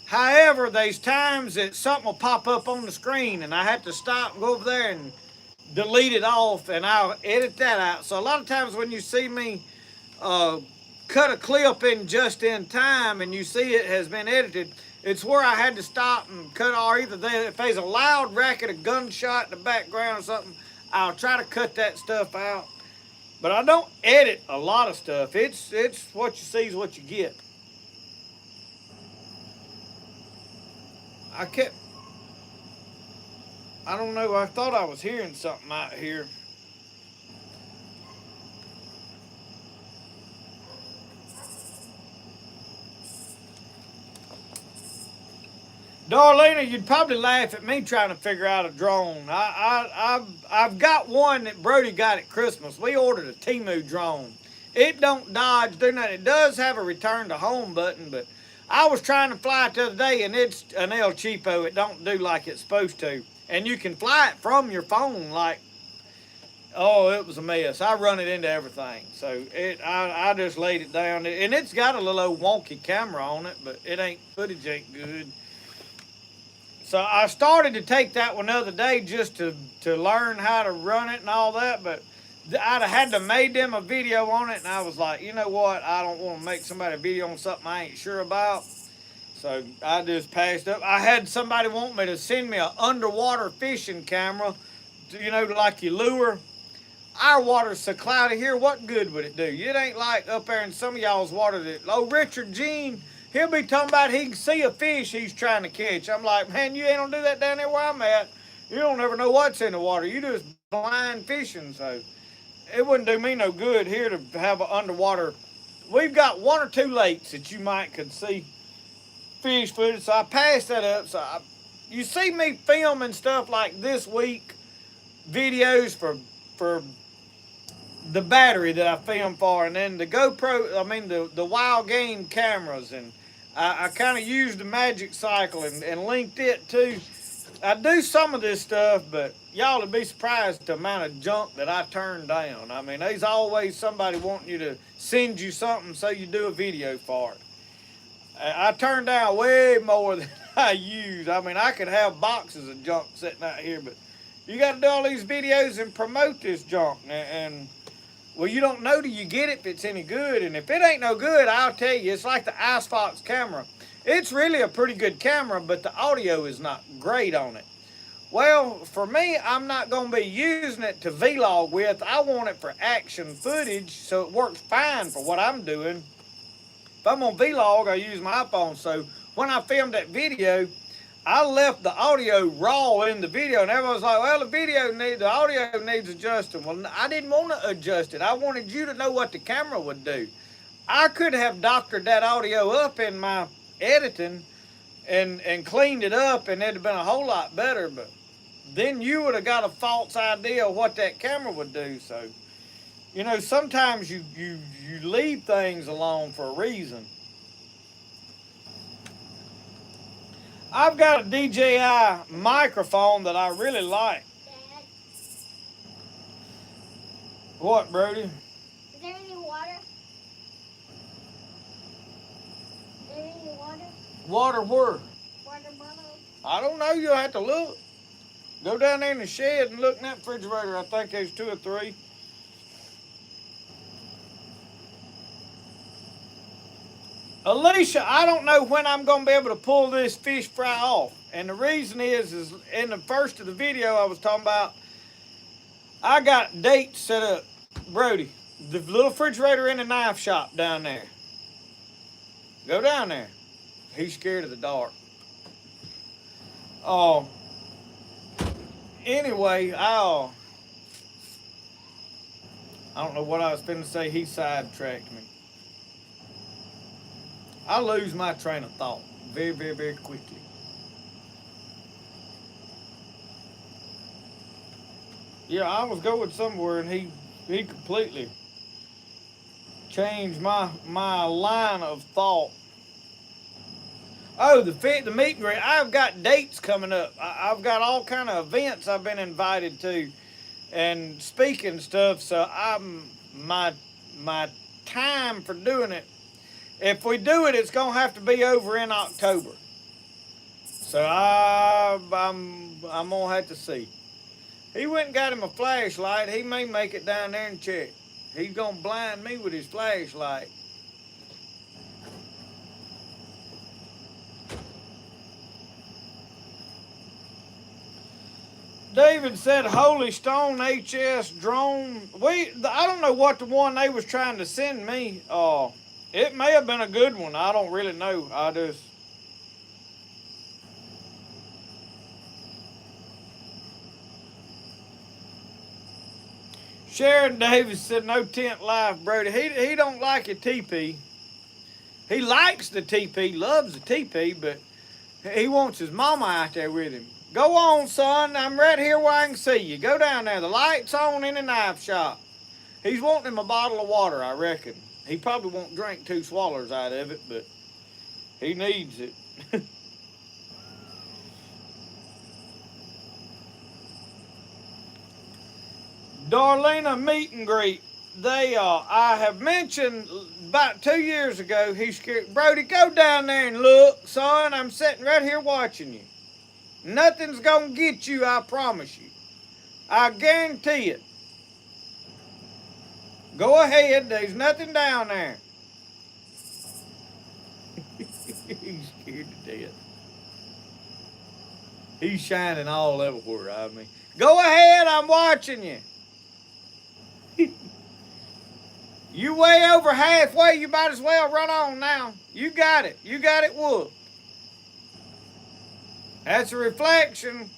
Speaker 1: However, there's times that something will pop up on the screen and I have to stop and go over there and delete it off, and I'll edit that out. So a lot of times when you see me cut a clip in just in time and you see it has been edited, it's where I had to stop and cut, or either if there's a loud racket, a gunshot in the background or something, I'll try to cut that stuff out. But I don't edit a lot of stuff. It's what you see is what you get. I don't know, I thought I was hearing something out here. Darlena, you'd probably laugh at me trying to figure out a drone. I've got one that Brody got at Christmas. We ordered a Teepee drone. It don't dodge, do nothing. It does have a return to home button, but I was trying to fly it the other day, and it's an El Cheapo. It don't do like it's supposed to. And you can fly it from your phone like, oh, it was a mess. I run it into everything. So I just laid it down. And it's got a little old wonky camera on it, but footage ain't good. So I started to take that one the other day just to learn how to run it and all that, but I'd have had to made them a video on it, and I was like, you know what, I don't want to make somebody a video on something I ain't sure about. So I just passed up. I had somebody want me to send me an underwater fishing camera, you know, like your lure. Our water's so cloudy here, what good would it do? It ain't like up there in some of y'all's water that, oh, Richard Gene, he'll be talking about he can see a fish he's trying to catch. I'm like, man, you ain't gonna do that down there where I'm at. You don't ever know what's in the water. You just blind fishing. So it wouldn't do me no good here to have an underwater. We've got one or two lakes that you might could see fish footage. So I passed that up. So you see me filming stuff like this week, videos for the battery that I filmed for, and then the GoPro, the wild game cameras, and I kind of used the magic cycle and linked it too. I do some of this stuff, but y'all would be surprised the amount of junk that I turn down. I mean, there's always somebody wanting you to send you something so you do a video for it. I turn down way more than I use. I mean, I could have boxes of junk sitting out here, but you got to do all these videos and promote this junk. And well, you don't know till you get it if it's any good. And if it ain't no good, I'll tell you, it's like the Icefox camera. It's really a pretty good camera, but the audio is not great on it. Well, for me, I'm not going to be using it to vlog with. I want it for action footage, so it works fine for what I'm doing. If I'm on vlog, I use my iPhone. So when I filmed that video, I left the audio raw in the video, and everyone's like, well, the audio needs adjusting. Well, I didn't want to adjust it. I wanted you to know what the camera would do. I could have doctored that audio up in my editing and cleaned it up, and it'd have been a whole lot better, but then you would have got a false idea of what that camera would do. So, you know, sometimes you leave things alone for a reason. I've got a DJI microphone that I really like.
Speaker 3: Dad,
Speaker 1: What, Brody?
Speaker 3: is there any water? Is there any water?
Speaker 1: Water where?
Speaker 3: Water bottle?
Speaker 1: I don't know. You'll have to look. Go down there in the shed and look in that refrigerator. I think there's 2 or 3. Alicia, I don't know when I'm going to be able to pull this fish fry off. And the reason is in the first of the video I was talking about, I got dates set up. Brody, the little refrigerator in the knife shop down there. Go down there. He's scared of the dark. Oh. Anyway, I don't know what I was finna say. He sidetracked me. I lose my train of thought very, very, very quickly. Yeah, I was going somewhere, and he completely changed my line of thought. Oh, the meet and greet. I've got dates coming up. I've got all kind of events I've been invited to, and speaking stuff. So my time for doing it. If we do it, it's gonna have to be over in October. So I'm gonna have to see. He went and got him a flashlight. He may make it down there and check. He's gonna blind me with his flashlight. David said, "Holy Stone HS drone." I don't know what the one they was trying to send me. It may have been a good one. I don't really know. Sharon Davis said, "No tent life, Brody." He don't like a teepee. He likes the teepee, loves the teepee, but he wants his mama out there with him. Go on, son. I'm right here where I can see you. Go down there. The light's on in the knife shop. He's wanting him a bottle of water, I reckon. He probably won't drink 2 swallows out of it, but he needs it. Darlena meet and greet. I have mentioned about 2 years ago, he's scared. Brody, go down there and look, son. I'm sitting right here watching you. Nothing's gonna get you, I promise you. I guarantee it. Go ahead, there's nothing down there. He's scared to death. He's shining all everywhere, I mean. Go ahead, I'm watching you. You way over halfway, you might as well run on now. You got it. You got it whooped. That's a reflection.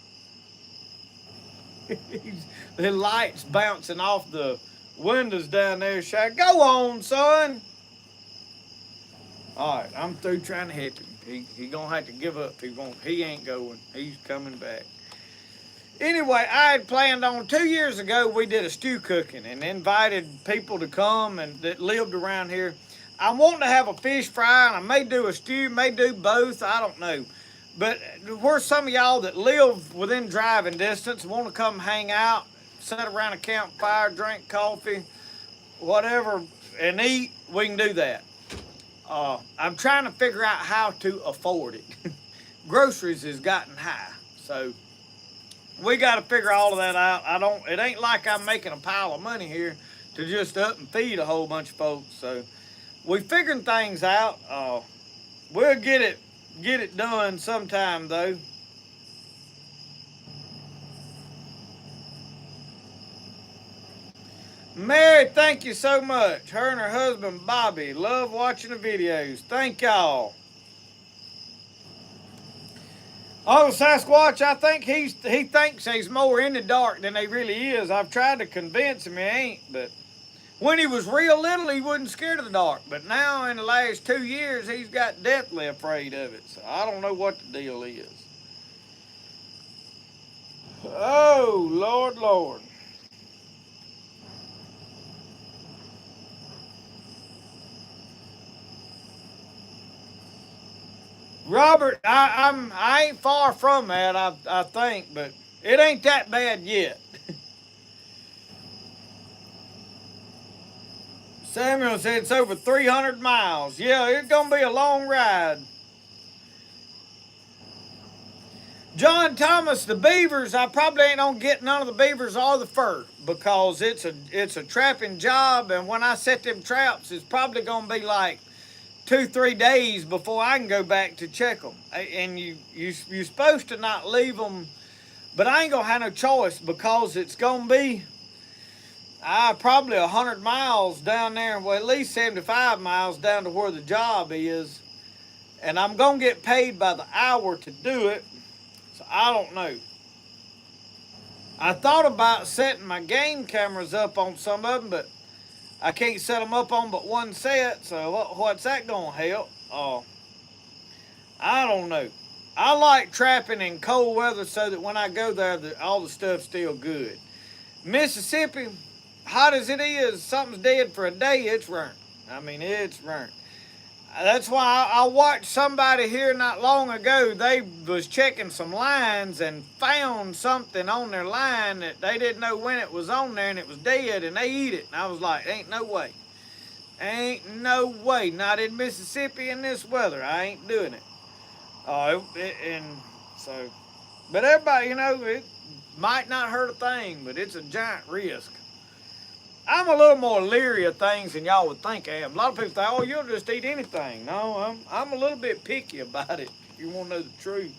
Speaker 1: The light's bouncing off the windows down there. Go on, son. All right, I'm through trying to help him. He gonna have to give up. He ain't going. He's coming back. Anyway, I had planned on 2 years ago, we did a stew cooking and invited people to come and that lived around here. I'm wanting to have a fish fry, and I may do a stew, may do both. I don't know. But where's some of y'all that live within driving distance, want to come hang out, sit around a campfire, drink coffee, whatever, and eat, we can do that. I'm trying to figure out how to afford it. Groceries has gotten high, so we got to figure all of that out. It ain't like I'm making a pile of money here to just up and feed a whole bunch of folks. So we figuring things out. We'll get it done sometime though. Mary, thank you so much. Her and her husband Bobby love watching the videos. Thank y'all. Oh, Sasquatch, I think he thinks he's more in the dark than he really is. I've tried to convince him he ain't, but when he was real little, he wasn't scared of the dark. But now, in the last 2 years, he's got deathly afraid of it. So I don't know what the deal is. Oh, Lord, Lord. Robert, I ain't far from that, I think, but it ain't that bad yet. Samuel said it's over 300 miles. Yeah, it's going to be a long ride. John Thomas, the beavers, I probably ain't going to get none of the beavers or the fur because it's a trapping job, and when I set them traps, it's probably going to be like 2-3 days before I can go back to check them. And you're supposed to not leave them, but I ain't going to have no choice because it's going to be probably 100 miles down there, well, at least 75 miles down to where the job is. And I'm going to get paid by the hour to do it. So I don't know. I thought about setting my game cameras up on some of them, but I can't set them up on but one set. So what's that going to help? I don't know. I like trapping in cold weather so that when I go there, all the stuff's still good. Mississippi, hot as it is, something's dead for a day, it's burnt. I mean, it's burnt. That's why I watched somebody here not long ago. They was checking some lines and found something on their line that they didn't know when it was on there, and it was dead, and they eat it. And I was like, ain't no way. Ain't no way. Not in Mississippi in this weather. I ain't doing it. And so, but everybody, it might not hurt a thing, but it's a giant risk. I'm a little more leery of things than y'all would think I am. A lot of people think, oh, you'll just eat anything. No, I'm a little bit picky about it, if you want to know the truth.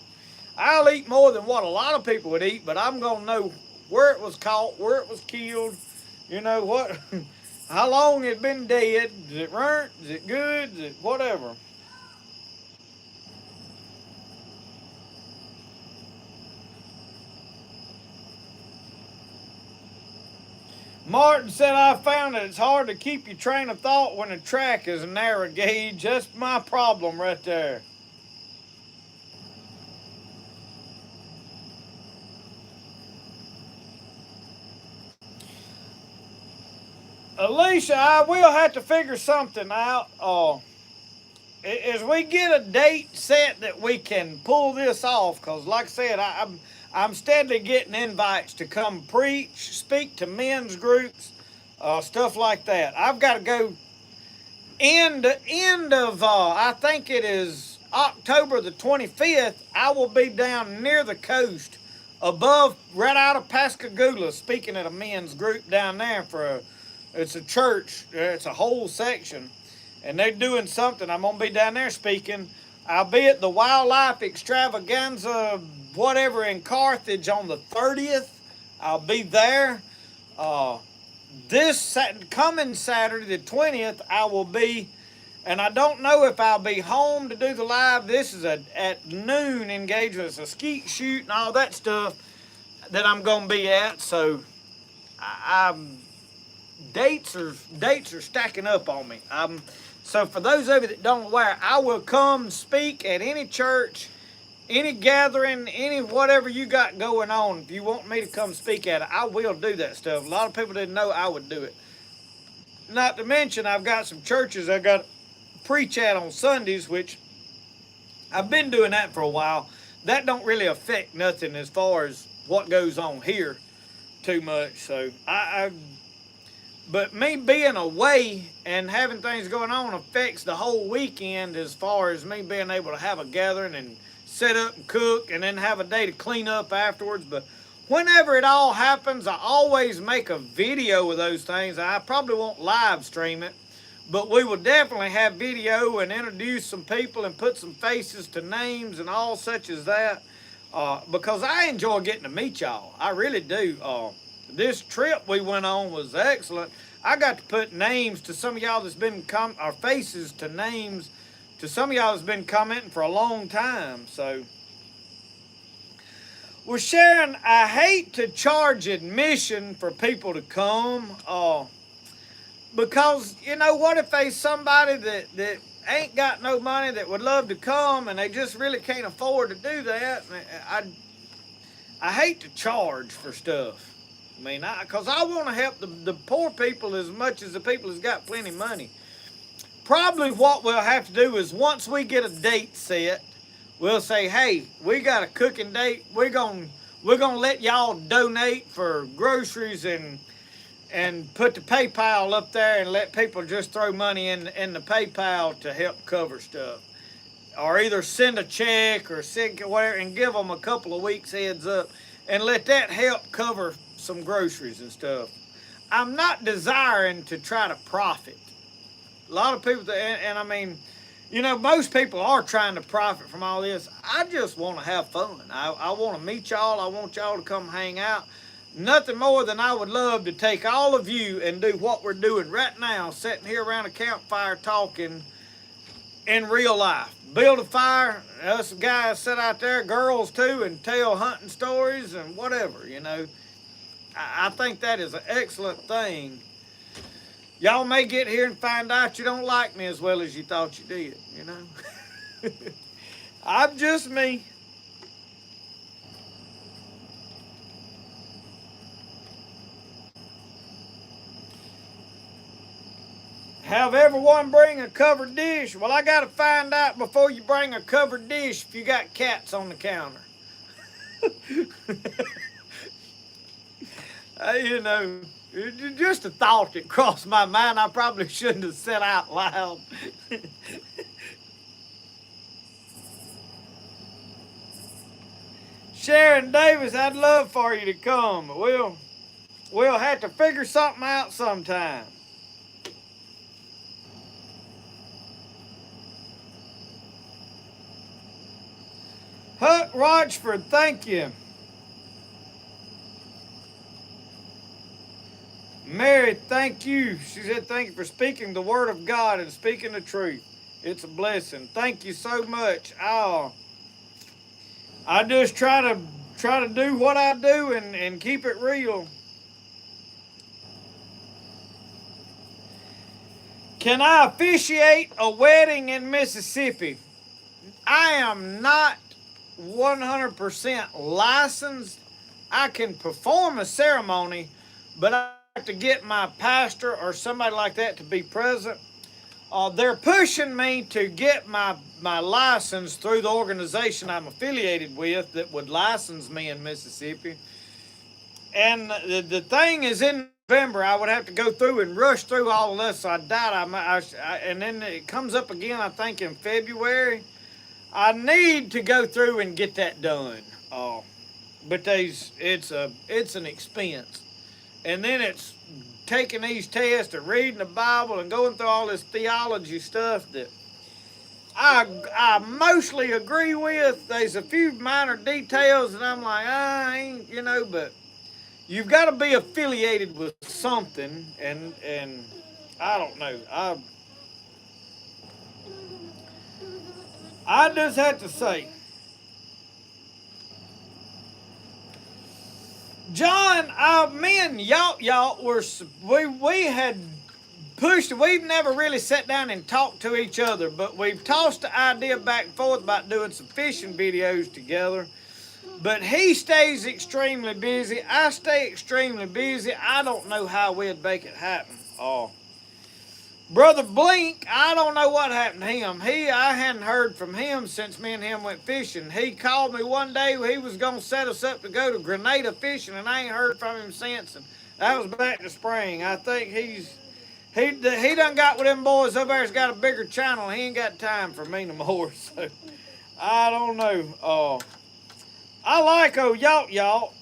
Speaker 1: I'll eat more than what a lot of people would eat, but I'm going to know where it was caught, where it was killed, what, how long it's been dead, is it burnt, is it good, is it whatever. Martin said, I found that it's hard to keep your train of thought when the track is a narrow gauge. That's my problem right there. Alicia, I will have to figure something out. As we get a date set that we can pull this off, because like I said, I'm steadily getting invites to come preach, speak to men's groups, stuff like that. I've got to go end of, I think it is October the 25th, I will be down near the coast, right out of Pascagoula, speaking at a men's group down there it's a church, it's a whole section, and they're doing something. I'm going to be down there speaking. I'll be at the Wildlife Extravaganza, whatever, in Carthage on the 30th. I'll be there. This coming Saturday, the 20th, I will be, and I don't know if I'll be home to do the live. This is at noon engagement. It's a skeet shoot and all that stuff that I'm going to be at. So dates are stacking up on me. So for those of you that don't aware, I will come speak at any church, any gathering, any whatever you got going on. If you want me to come speak at it, I will do that stuff. A lot of people didn't know I would do it. Not to mention, I've got some churches I got preach at on Sundays, which I've been doing that for a while. That don't really affect nothing as far as what goes on here too much. So but me being away and having things going on affects the whole weekend as far as me being able to have a gathering and set up and cook and then have a day to clean up afterwards. But whenever it all happens, I always make a video of those things. I probably won't live stream it, but we will definitely have video and introduce some people and put some faces to names and all such as that. Because I enjoy getting to meet y'all. I really do. This trip we went on was excellent. I got to put names to some of y'all that's been or faces to names to some of y'all that's been commenting for a long time. So, well, Sharon, I hate to charge admission for people to come, because you know what if there's somebody that ain't got no money that would love to come and they just really can't afford to do that. I hate to charge for stuff. I mean, because I want to help the poor people as much as the people that's got plenty of money. Probably what we'll have to do is once we get a date set, we'll say, hey, we got a cooking date. We're gonna let y'all donate for groceries and put the PayPal up there and let people just throw money in the PayPal to help cover stuff. Or either send a check or send whatever and give them a couple of weeks heads up and let that help cover some groceries and stuff. I'm not desiring to try to profit. A lot of people, and I mean, you know, most people are trying to profit from all this. I just want to have fun. I want to meet y'all. I want y'all to come hang out. Nothing more than I would love to take all of you and do what we're doing right now, sitting here around a campfire talking in real life. Build a fire, us guys sit out there, girls too, and tell hunting stories and whatever, you know. I think that is an excellent thing. Y'all may get here and find out you don't like me as well as you thought you did, you know. I'm just me. Have everyone bring a covered dish? Well, I got to find out before you bring a covered dish if you got cats on the counter. You know, just a thought that crossed my mind. I probably shouldn't have said out loud. Sharon Davis, I'd love for you to come. We'll have to figure something out sometime. Huck Rochford, thank you. Mary, thank you. She said, thank you for speaking the word of God and speaking the truth. It's a blessing. Thank you so much. I just try to do what I do and keep it real. Can I officiate a wedding in Mississippi? I am not 100% licensed. I can perform a ceremony, but I have to get my pastor or somebody like that to be present. They're pushing me to get my license through the organization I'm affiliated with that would license me in Mississippi. And the thing is in November, I would have to go through and rush through all of this. So I doubt and then it comes up again, I think, in February. I need to go through and get that done. But it's an expense. And then it's taking these tests and reading the Bible and going through all this theology stuff that I mostly agree with. There's a few minor details that I'm like, I ain't, you know, but you've got to be affiliated with something, and I don't know. I just have to say, John, me and y'all were, we had pushed, we've never really sat down and talked to each other, but we've tossed the idea back and forth about doing some fishing videos together. But he stays extremely busy. I stay extremely busy. I don't know how we'd make it happen. Brother Blink, I don't know what happened to him. I hadn't heard from him since me and him went fishing. He called me one day. He was going to set us up to go to Grenada fishing, and I ain't heard from him since. And that was back to spring. I think he done got with them boys over there's got a bigger channel. He ain't got time for me no more. So I don't know. I like old y'all.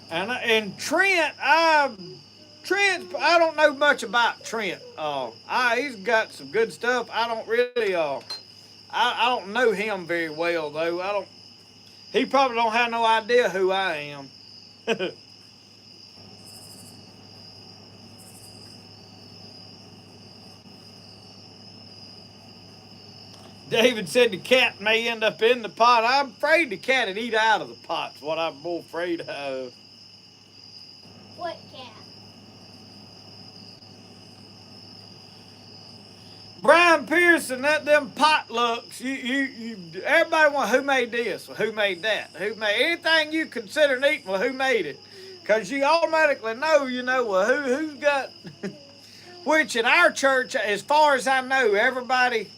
Speaker 1: And Trent, I don't know much about Trent. He's got some good stuff. I don't really, I don't know him very well though. He probably don't have no idea who I am. David said the cat may end up in the pot. I'm afraid the cat would eat out of the pot's what I'm more afraid of.
Speaker 3: What cat?
Speaker 1: Brian Pearson, them potlucks. Everybody want who made this, or who made that, who made anything you consider eating. Well, who made it? Because you automatically know, well, who's got. Which in our church, as far as I know, everybody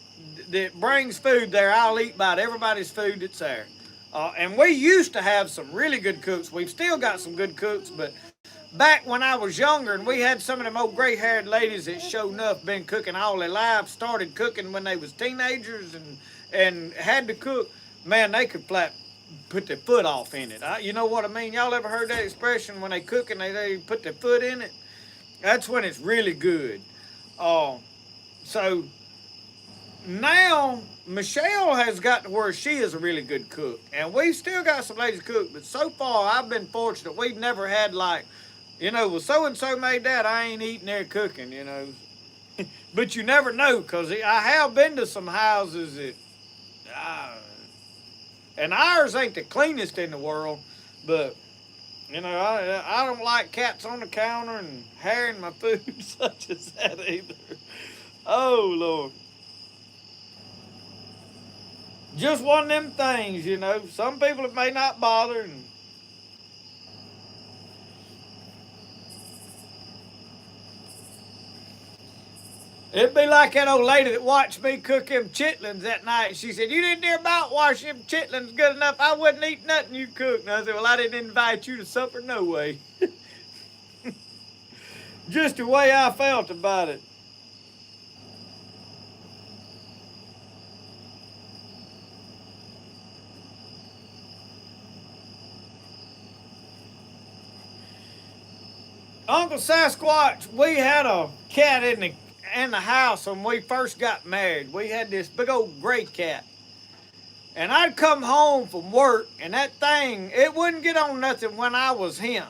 Speaker 1: that brings food there, I'll eat about everybody's food that's there. And we used to have some really good cooks. We've still got some good cooks, but back when I was younger and we had some of them old gray-haired ladies that sure enough been cooking all their lives, started cooking when they was teenagers and had to cook, man, they could flat put their foot off in it. You know what I mean? Y'all ever heard that expression when they cook and they put their foot in it? That's when it's really good. So now Michelle has got to where she is a really good cook. And we've still got some ladies cook, but so far I've been fortunate. We've never had like, well, so-and-so made that, I ain't eating their cooking, But you never know, because I have been to some houses that, and ours ain't the cleanest in the world, but, I don't like cats on the counter and hair in my food such as that either. Oh, Lord. Just one of them things, Some people it may not bother, and it'd be like that old lady that watched me cook them chitlins that night. She said, you didn't dare about wash them chitlins good enough. I wouldn't eat nothing you cooked. And I said, well, I didn't invite you to supper no way. Just the way I felt about it. Uncle Sasquatch, we had a cat in the house when we first got married. We had this big old gray cat. And I'd come home from work, and that thing, it wouldn't get on nothing when I was him.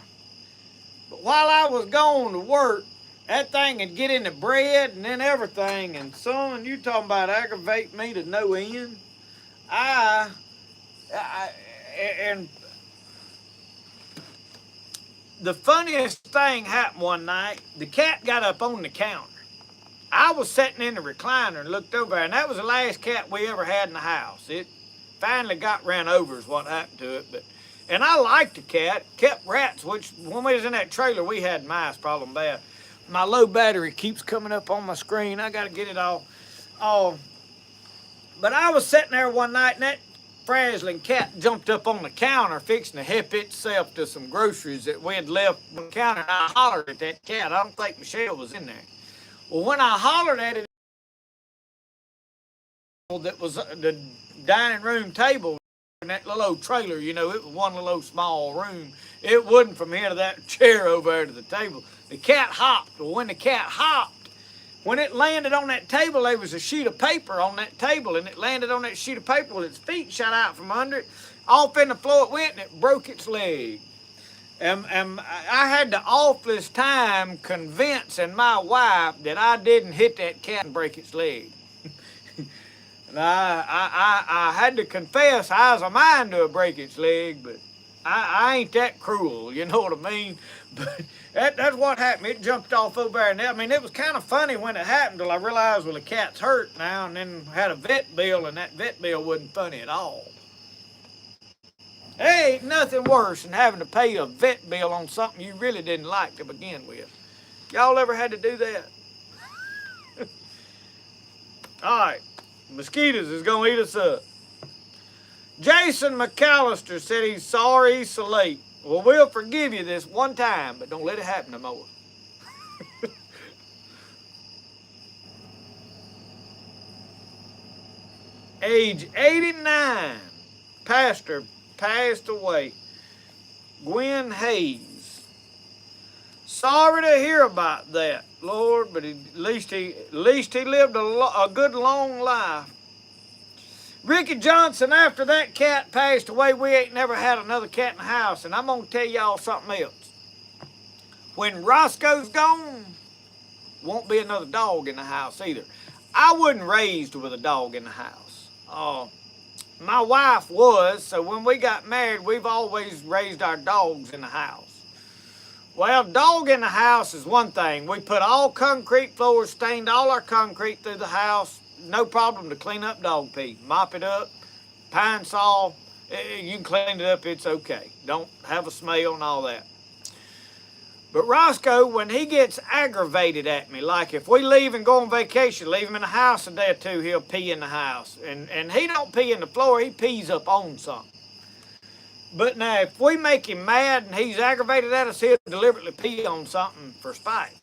Speaker 1: But while I was going to work, that thing would get in the bread and then everything. And son, you talking about aggravate me to no end. And the funniest thing happened one night. The cat got up on the counter. I was sitting in the recliner and looked over there, and that was the last cat we ever had in the house. It finally got ran over is what happened to it. And I liked the cat, kept rats, which when we was in that trailer, we had mice problem bad. My low battery keeps coming up on my screen. I got to get it all. But I was sitting there one night, and that frazzling cat jumped up on the counter fixing to help itself to some groceries that we had left on the counter, and I hollered at that cat. I don't think Michelle was in there. Well, when I hollered at it, that was the dining room table in that little old trailer, it was one little old small room. It wasn't from here to that chair over there to the table. The cat hopped. Well, when the cat hopped, when it landed on that table, there was a sheet of paper on that table, and it landed on that sheet of paper with its feet shot out from under it. Off in the floor it went, and it broke its leg. And I had the awfulest time convincing my wife that I didn't hit that cat and break its leg. And I had to confess I was a mind to break its leg, but I ain't that cruel, you know what I mean? But that's what happened. It jumped off over there. And it was kind of funny when it happened till I realized, well, the cat's hurt now, and then had a vet bill, and that vet bill wasn't funny at all. There ain't nothing worse than having to pay a vet bill on something you really didn't like to begin with. Y'all ever had to do that? All right, mosquitoes is gonna eat us up. Jason McAllister said he's sorry he's so late. Well, we'll forgive you this one time, but don't let it happen no more. Age 89, pastor passed away. Gwen Hayes. Sorry to hear about that, Lord, but at least he lived a good long life. Ricky Johnson, after that cat passed away, we ain't never had another cat in the house. And I'm going to tell y'all something else. When Roscoe's gone, won't be another dog in the house either. I wasn't raised with a dog in the house. My wife was, so when we got married, we've always raised our dogs in the house. Well, dog in the house is one thing. We put all concrete floors, stained all our concrete through the house. No problem to clean up dog pee. Mop it up, pine saw, you can clean it up, it's okay. Don't have a smell and all that. But Roscoe, when he gets aggravated at me, like if we leave and go on vacation, leave him in the house a day or two, he'll pee in the house. And he don't pee in the floor, he pees up on something. But now, if we make him mad and he's aggravated at us, he'll deliberately pee on something for spite.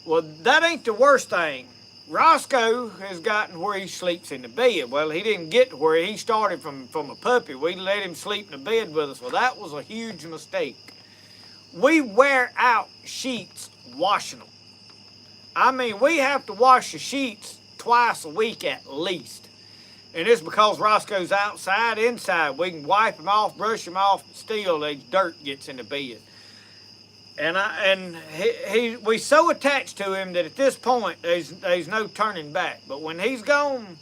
Speaker 1: Well, that ain't the worst thing. Roscoe has gotten where he sleeps in the bed. Well, he didn't get to where he started from a puppy. We let him sleep in the bed with us. Well, that was a huge mistake. We wear out sheets washing them. I mean, we have to wash the sheets twice a week at least. And it's because Roscoe's outside, inside. We can wipe him off, brush him off, still the dirt gets in the bed. And we so attached to him that at this point there's no turning back. But when he's gone,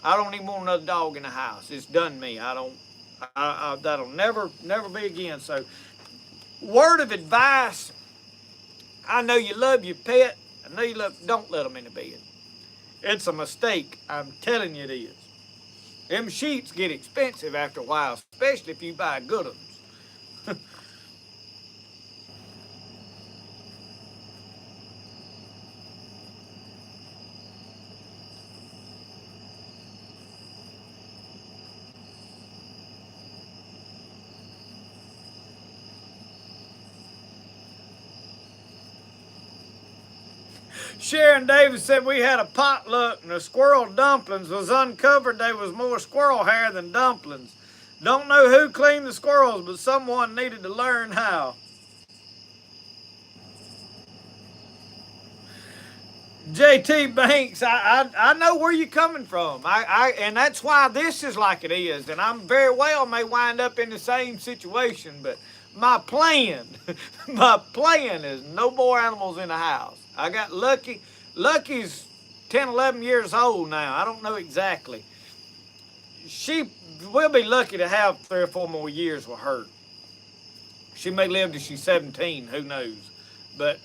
Speaker 1: I don't even want another dog in the house. It's done me. That'll never be again. So, word of advice: I know you love your pet. I know you don't let them in the bed. It's a mistake. I'm telling you it is. Them sheets get expensive after a while, especially if you buy good ones. Sharon Davis said we had a potluck and the squirrel dumplings was uncovered. There was more squirrel hair than dumplings. Don't know who cleaned the squirrels, but someone needed to learn how. JT Banks, I know where you're coming from. And that's why this is like it is. And I'm very well may wind up in the same situation, but my plan is no more animals in the house. I got Lucky. Lucky's 10, 11 years old now. I don't know exactly. We'll be lucky to have 3 or 4 more years with her. She may live till she's 17, who knows. But,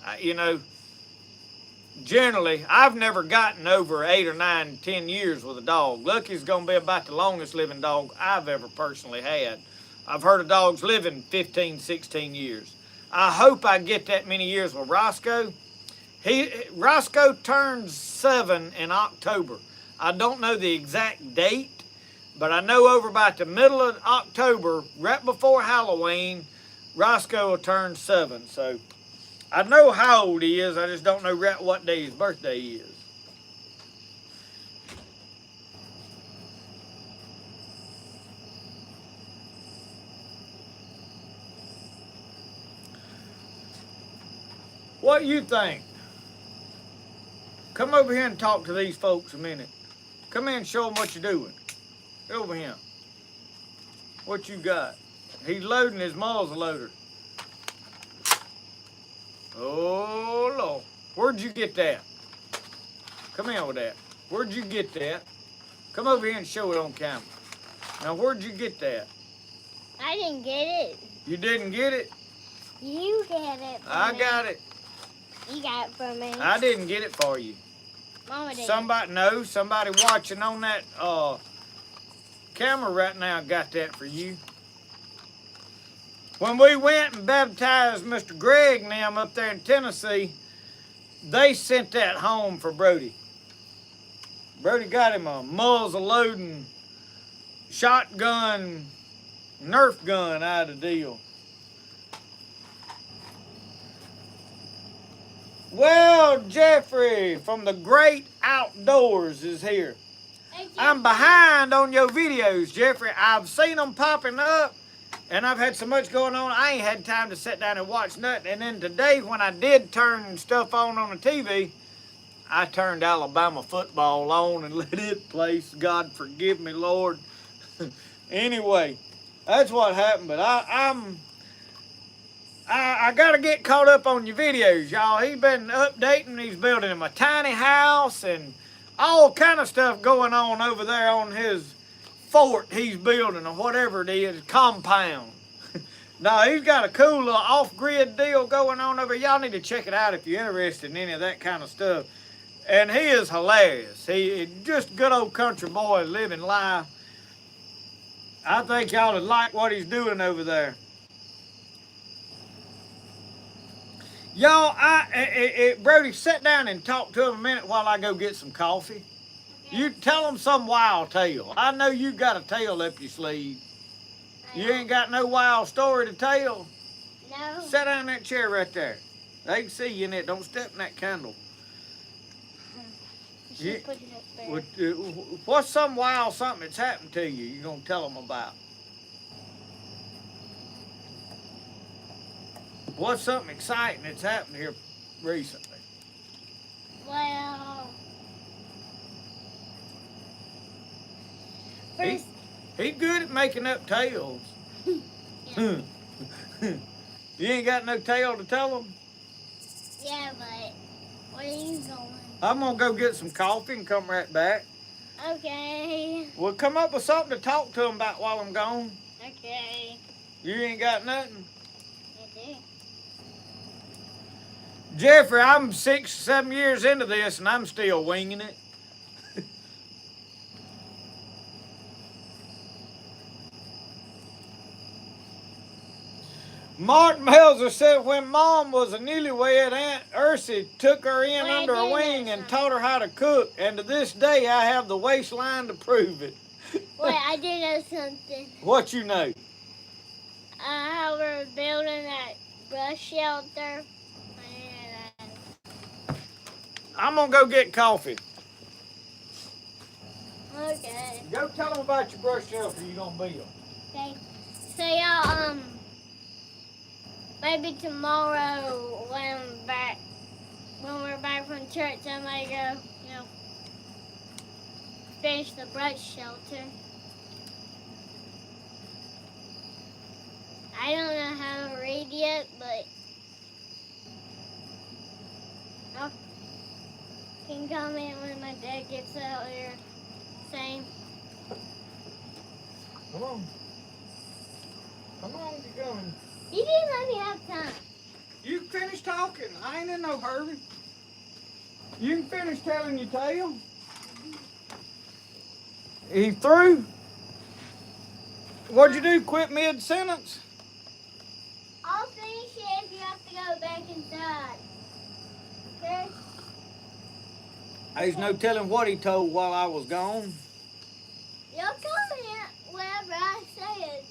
Speaker 1: generally, I've never gotten over 8 or 9, 10 years with a dog. Lucky's going to be about the longest living dog I've ever personally had. I've heard of dogs living 15, 16 years. I hope I get that many years with Roscoe. Roscoe turns 7 in October. I don't know the exact date, but I know over about the middle of October, right before Halloween, Roscoe will turn 7. So I know how old he is. I just don't know right what day his birthday is. What you think? Come over here and talk to these folks a minute. Come in and show them what you're doing. Get over here. What you got? He's loading his muzzle loader. Oh, Lord. Where'd you get that? Come in with that. Where'd you get that? Come over here and show it on camera. Now, where'd you get that?
Speaker 3: I didn't get it.
Speaker 1: You didn't get it?
Speaker 3: You got it.
Speaker 1: I got it.
Speaker 3: You got it for me.
Speaker 1: I didn't get it for you.
Speaker 3: Mama did.
Speaker 1: Somebody watching on that camera right now got that for you. When we went and baptized Mr. Greg and them up there in Tennessee, they sent that home for Brody. Brody got him a muzzle loading shotgun, Nerf gun out of the deal. Well, Jeffrey from the Great Outdoors is here. I'm behind on your videos, Jeffrey. I've seen them popping up, and I've had so much going on, I ain't had time to sit down and watch nothing. And then today, when I did turn stuff on the TV, I turned Alabama football on and let it play. God forgive me, Lord. Anyway, that's what happened. But I got to get caught up on your videos, y'all. He's been updating. He's building him a tiny house and all kind of stuff going on over there on his fort he's building or whatever it is, compound. No, he's got a cool little off-grid deal going on over. Y'all need to check it out if you're interested in any of that kind of stuff. And he is hilarious. He just good old country boy living life. I think y'all would like what he's doing over there. Y'all, Brody, sit down and talk to him a minute while I go get some coffee. Okay. You tell him some wild tale. I know you got a tale up your sleeve. You ain't got no wild story to tell?
Speaker 3: No.
Speaker 1: Sit down in that chair right there. They can see you in it. Don't step in that candle.
Speaker 3: You put it up there.
Speaker 1: What's some wild something that's happened to you you're going to tell them about? What's something exciting that's happened here recently?
Speaker 3: Well,
Speaker 1: He's good at making up tales.
Speaker 3: yeah.
Speaker 1: You ain't got no tale to tell them?
Speaker 3: Yeah, but where are you going?
Speaker 1: I'm going to go get some coffee and come right back.
Speaker 3: Okay.
Speaker 1: We'll come up with something to talk to them about while I'm gone.
Speaker 3: Okay.
Speaker 1: You ain't got nothing?
Speaker 3: I do.
Speaker 1: Jeffrey, I'm 6, 7 years into this and I'm still winging it. Martin Melzer said when Mom was a newlywed, Aunt Ursie took her in under her wing and taught her how to cook. And to this day, I have the waistline to prove it.
Speaker 3: Wait, I do know something.
Speaker 1: What you know?
Speaker 3: How we're building that brush shelter.
Speaker 1: I'm going to go get coffee.
Speaker 3: Okay.
Speaker 1: Go tell them about your brush shelter you're going to build.
Speaker 3: Okay. So y'all, maybe tomorrow when we're back from church, I might go, finish the brush shelter. I don't know how to read yet, but I can comment when my dad gets out here saying,
Speaker 1: Come on. Come on, you're going.
Speaker 3: you didn't let me have time.
Speaker 1: You can finish talking. I ain't in no hurry. You can finish telling your tale. He through? What'd you do? Quit mid-sentence?
Speaker 3: I'll finish it if you have to go back inside. Okay?
Speaker 1: There's no telling what he told while I was gone.
Speaker 3: You'll comment whatever I said.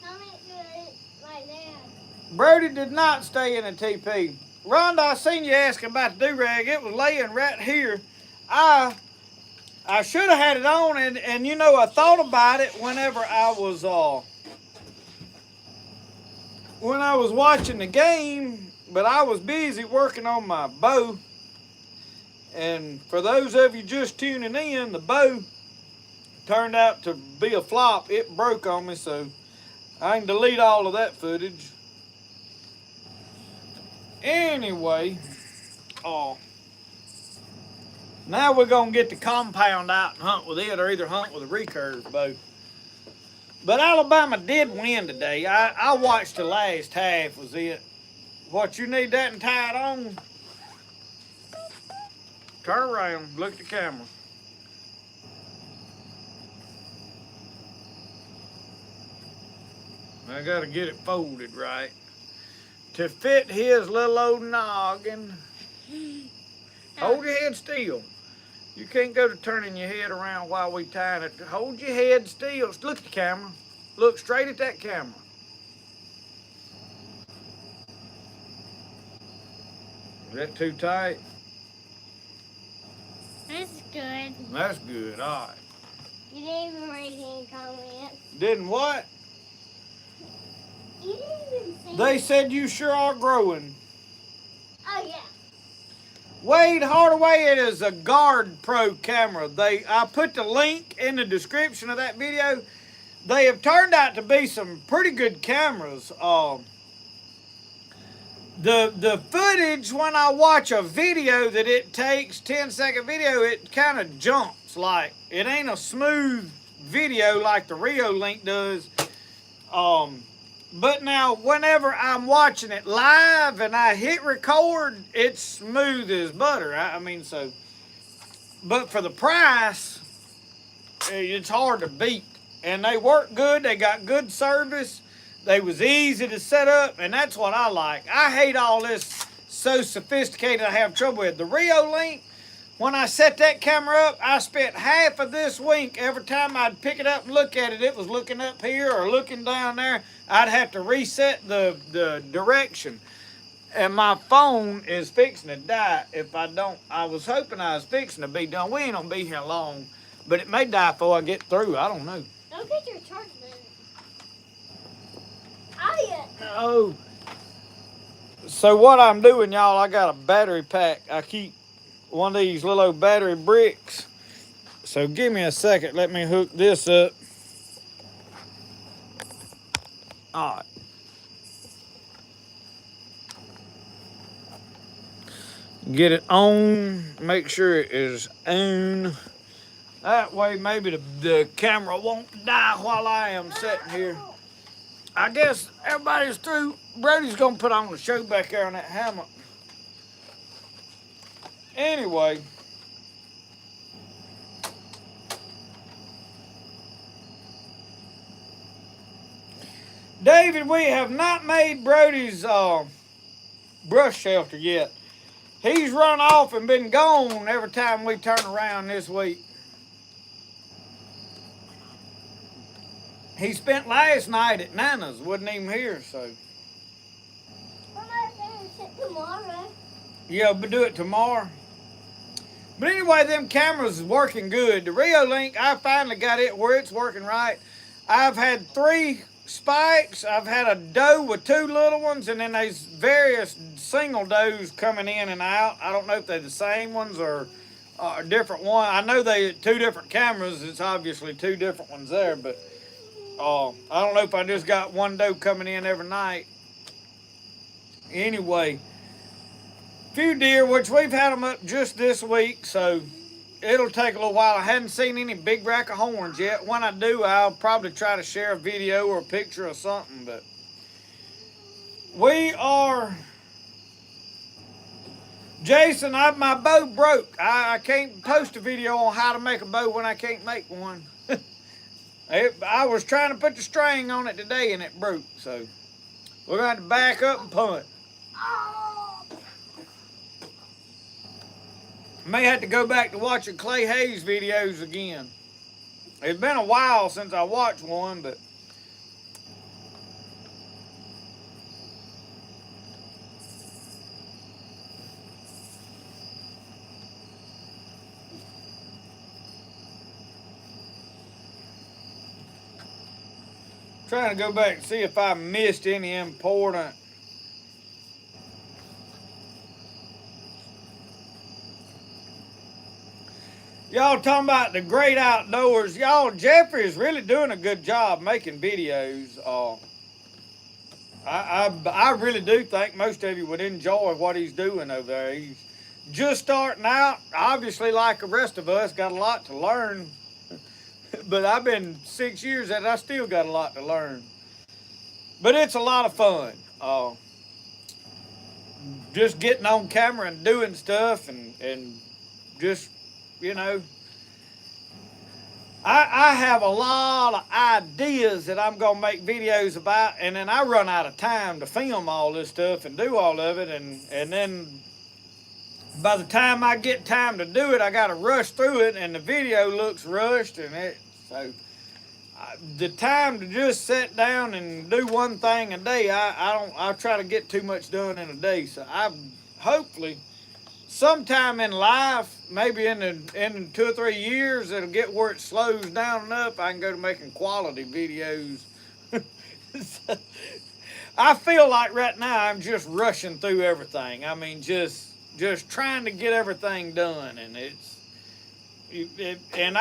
Speaker 3: Comment to it right now.
Speaker 1: Brody did not stay in a TP. Rhonda, I seen you asking about the do-rag. It was laying right here. I should have had it on, and I thought about it whenever I was watching the game, but I was busy working on my bow. And for those of you just tuning in, the bow turned out to be a flop. It broke on me, so I can delete all of that footage. Anyway, now we're going to get the compound out and hunt with it, or either hunt with a recurve bow. But Alabama did win today. I watched the last half was it. What, you need that and tie it on? Turn around, look at the camera. I got to get it folded right to fit his little old noggin. Hold your head still. You can't go to turning your head around while we tying it. Hold your head still. Look at the camera. Look straight at that camera. Is that too tight?
Speaker 3: That's good.
Speaker 1: That's good. All right.
Speaker 3: You didn't even write any comments.
Speaker 1: Didn't what?
Speaker 3: You didn't even say
Speaker 1: They said you sure are growing.
Speaker 3: Oh, yeah.
Speaker 1: Wade Hardaway, it is a Guard Pro camera. I put the link in the description of that video. They have turned out to be some pretty good cameras. The footage, when I watch a video that it takes, 10-second video, it kind of jumps. Like, it ain't a smooth video like the Rio Link does. But now, whenever I'm watching it live and I hit record, it's smooth as butter. But for the price, it's hard to beat. And they work good. They got good service. They was easy to set up, and that's what I like. I hate all this so sophisticated I have trouble with. The Rio Link, when I set that camera up, I spent half of this week every time I'd pick it up and look at it, it was looking up here or looking down there. I'd have to reset the direction. And my phone is fixing to die if I don't. I was hoping I was fixing to be done. We ain't gonna be here long, but it may die before I get through. I don't know.
Speaker 3: Don't get your charge then. Oh, yeah.
Speaker 1: Oh. So what I'm doing, y'all, I got a battery pack. I keep one of these little old battery bricks. So give me a second. Let me hook this up. All right. Get it on. Make sure it is on. That way maybe the camera won't die while I am sitting here. I guess everybody's through. Brody's gonna put on the show back there on that hammock. Anyway. David, we have not made Brody's brush shelter yet. He's run off and been gone every time we turn around this week. He spent last night at Nana's, wasn't even here, so.
Speaker 3: We're not finished it tomorrow.
Speaker 1: Yeah, but do it tomorrow. But anyway, them cameras is working good. The Rio Link, I finally got it where it's working right. I've had 3 spikes. I've had a doe with 2 little ones, and then there's various single does coming in and out. I don't know if they're the same ones or a different one. I know they 2 different cameras. It's obviously 2 different ones there, but I don't know if I just got one doe coming in every night. Anyway, few deer, which we've had them up just this week, so it'll take a little while. I hadn't seen any big rack of horns yet. When I do, I'll probably try to share a video or a picture or something, but we are... Jason, my bow broke. I can't post a video on how to make a bow when I can't make one. I was trying to put the string on it today and it broke, so we're going to have to back up and punt. May have to go back to watching Clay Hayes videos again. It's been a while since I watched one, but trying to go back and see if I missed any important. Y'all talking about the great outdoors. Y'all, Jeffrey is really doing a good job making videos. I really do think most of you would enjoy what he's doing over there. He's just starting out. Obviously, like the rest of us, got a lot to learn. But I've been 6 years at it. I still got a lot to learn. But it's a lot of fun. Just getting on camera and doing stuff and just, you know. I have a lot of ideas that I'm going to make videos about, and then I run out of time to film all this stuff and do all of it, and then by the time I get time to do it, I got to rush through it, and the video looks rushed, and the time to just sit down and do one thing a day, I try to get too much done in a day. So I hopefully sometime in life, maybe in 2 or 3 years, it'll get where it slows down enough. I can go to making quality videos. So, I feel like right now I'm just rushing through everything. I mean, just trying to get everything done, and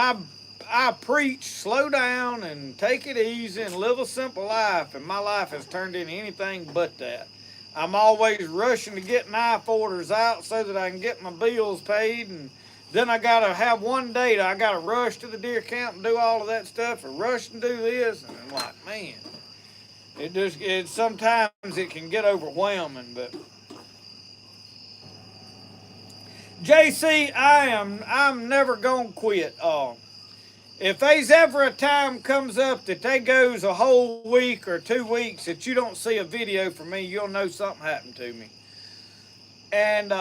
Speaker 1: I preach slow down and take it easy and live a simple life, and my life has turned into anything but that. I'm always rushing to get knife orders out so that I can get my bills paid, and then I gotta have one date. I gotta rush to the deer camp and do all of that stuff, or rush and do this, and I'm like, man, it sometimes it can get overwhelming. But JC, I'm never gonna quit. If there's ever a time comes up that they goes a whole week or 2 weeks that you don't see a video from me, you'll know something happened to me. And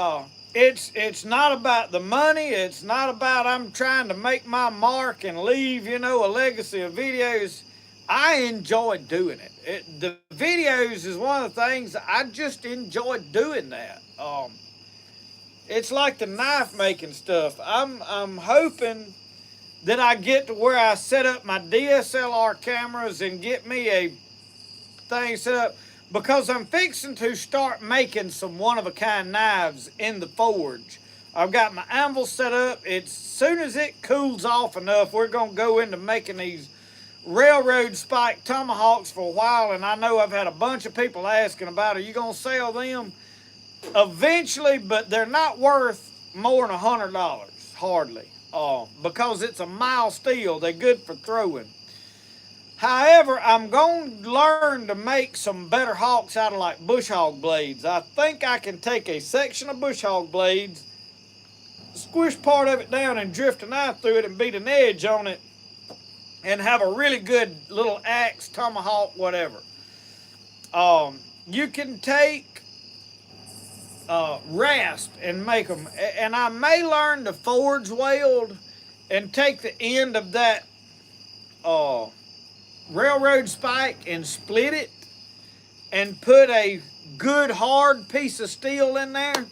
Speaker 1: it's not about the money. It's not about I'm trying to make my mark and leave, a legacy of videos. I enjoy doing it. The videos is one of the things I just enjoy doing that. It's like the knife making stuff. I'm hoping that I get to where I set up my DSLR cameras and get me a thing set up, because I'm fixing to start making some one-of-a-kind knives in the forge. I've got my anvil set up. As soon as it cools off enough, we're going to go into making these railroad spike tomahawks for a while, and I know I've had a bunch of people asking about, are you going to sell them? Eventually, but they're not worth more than $100, hardly. Because it's a mild steel. They're good for throwing. However, I'm going to learn to make some better hawks out of like bush hog blades. I think I can take a section of bush hog blades, squish part of it down and drift a knife through it and beat an edge on it and have a really good little axe, tomahawk, whatever. You can take rasp and make them, and I may learn to forge weld and take the end of that railroad spike and split it and put a good hard piece of steel in there,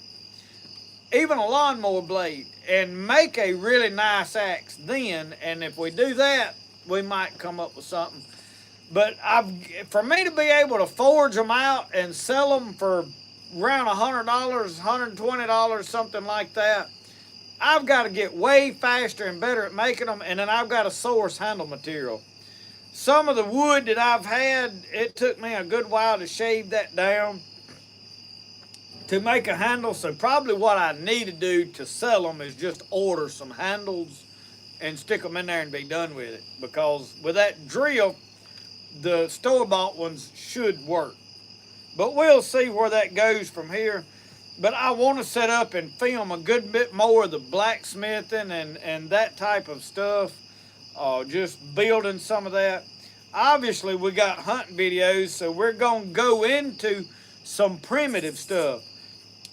Speaker 1: even a lawnmower blade, and make a really nice axe then. And if we do that, we might come up with something. But for me to be able to forge them out and sell them for around $100, $120, something like that, I've got to get way faster and better at making them, and then I've got to source handle material. Some of the wood that I've had, it took me a good while to shave that down to make a handle. So probably what I need to do to sell them is just order some handles and stick them in there and be done with it. Because with that drill, the store-bought ones should work. But we'll see where that goes from here. But I want to set up and film a good bit more of the blacksmithing and that type of stuff. Just building some of that. Obviously, we got hunting videos, so we're going to go into some primitive stuff.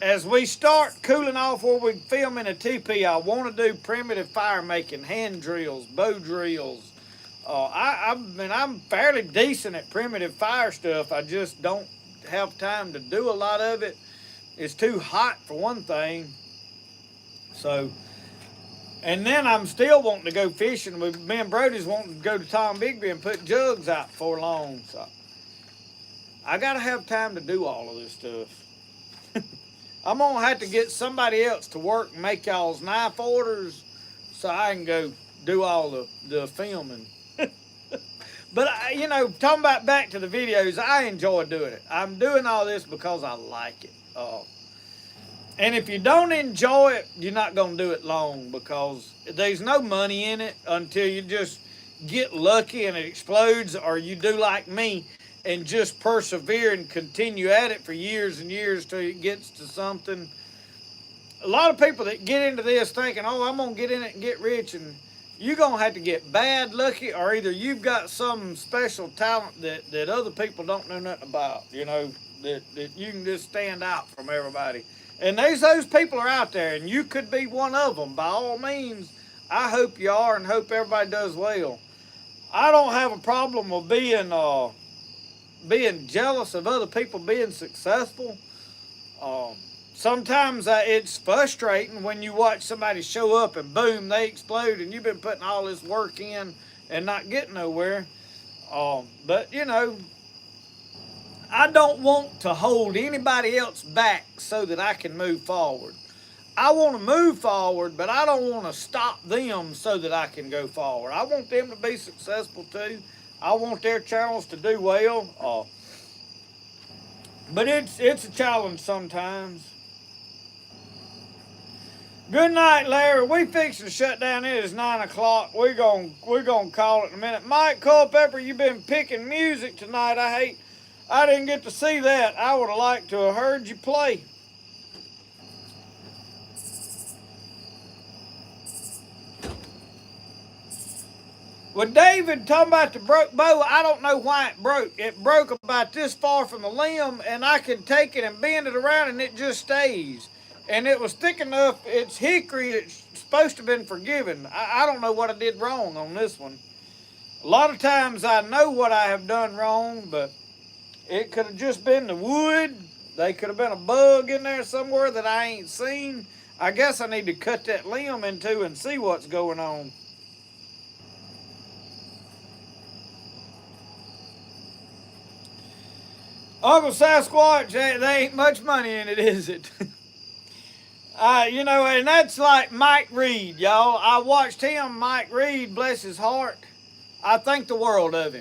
Speaker 1: As we start cooling off where we film in a teepee, I want to do primitive fire making, hand drills, bow drills. I'm fairly decent at primitive fire stuff. I just don't have time to do a lot of it. It's too hot for one thing. So, and then I'm still wanting to go fishing. Me and Brody's wanting to go to Tom Bigby and put jugs out before long. So I gotta have time to do all of this stuff. I'm gonna have to get somebody else to work and make y'all's knife orders so I can go do all the filming. But, talking about back to the videos, I enjoy doing it. I'm doing all this because I like it. And if you don't enjoy it, you're not going to do it long, because there's no money in it until you just get lucky and it explodes, or you do like me and just persevere and continue at it for years and years till it gets to something. A lot of people that get into this thinking, oh, I'm going to get in it and get rich, and you're going to have to get bad lucky, or either you've got some special talent that other people don't know nothing about, that you can just stand out from everybody. And there's those people are out there, and you could be one of them. By all means, I hope you are, and hope everybody does well. I don't have a problem with being jealous of other people being successful. Um, Sometimes it's frustrating when you watch somebody show up and boom, they explode, and you've been putting all this work in and not getting nowhere. But you know, I don't want to hold anybody else back so that I can move forward. I want to move forward, but I don't want to stop them so that I can go forward. I want them to be successful too. I want their channels to do well. But it's a challenge sometimes. Good night, Larry. We fixing to shut down. It is 9 o'clock. We're gonna call it in a minute. Mike Culpepper, you've been picking music tonight. I didn't get to see that. I would have liked to have heard you play. With David talking about the broke bow, I don't know why it broke. It broke about this far from the limb, and I can take it and bend it around, and it just stays. And it was thick enough. It's hickory. It's supposed to have been forgiven. I don't know what I did wrong on this one. A lot of times I know what I have done wrong, but it could have just been the wood. They could have been a bug in there somewhere that I ain't seen. I guess I need to cut that limb in two and see what's going on. Uncle Sasquatch, there ain't much money in it, is it? You know, and that's like Mike Reed, y'all. I watched him, Mike Reed, bless his heart. I think the world of him.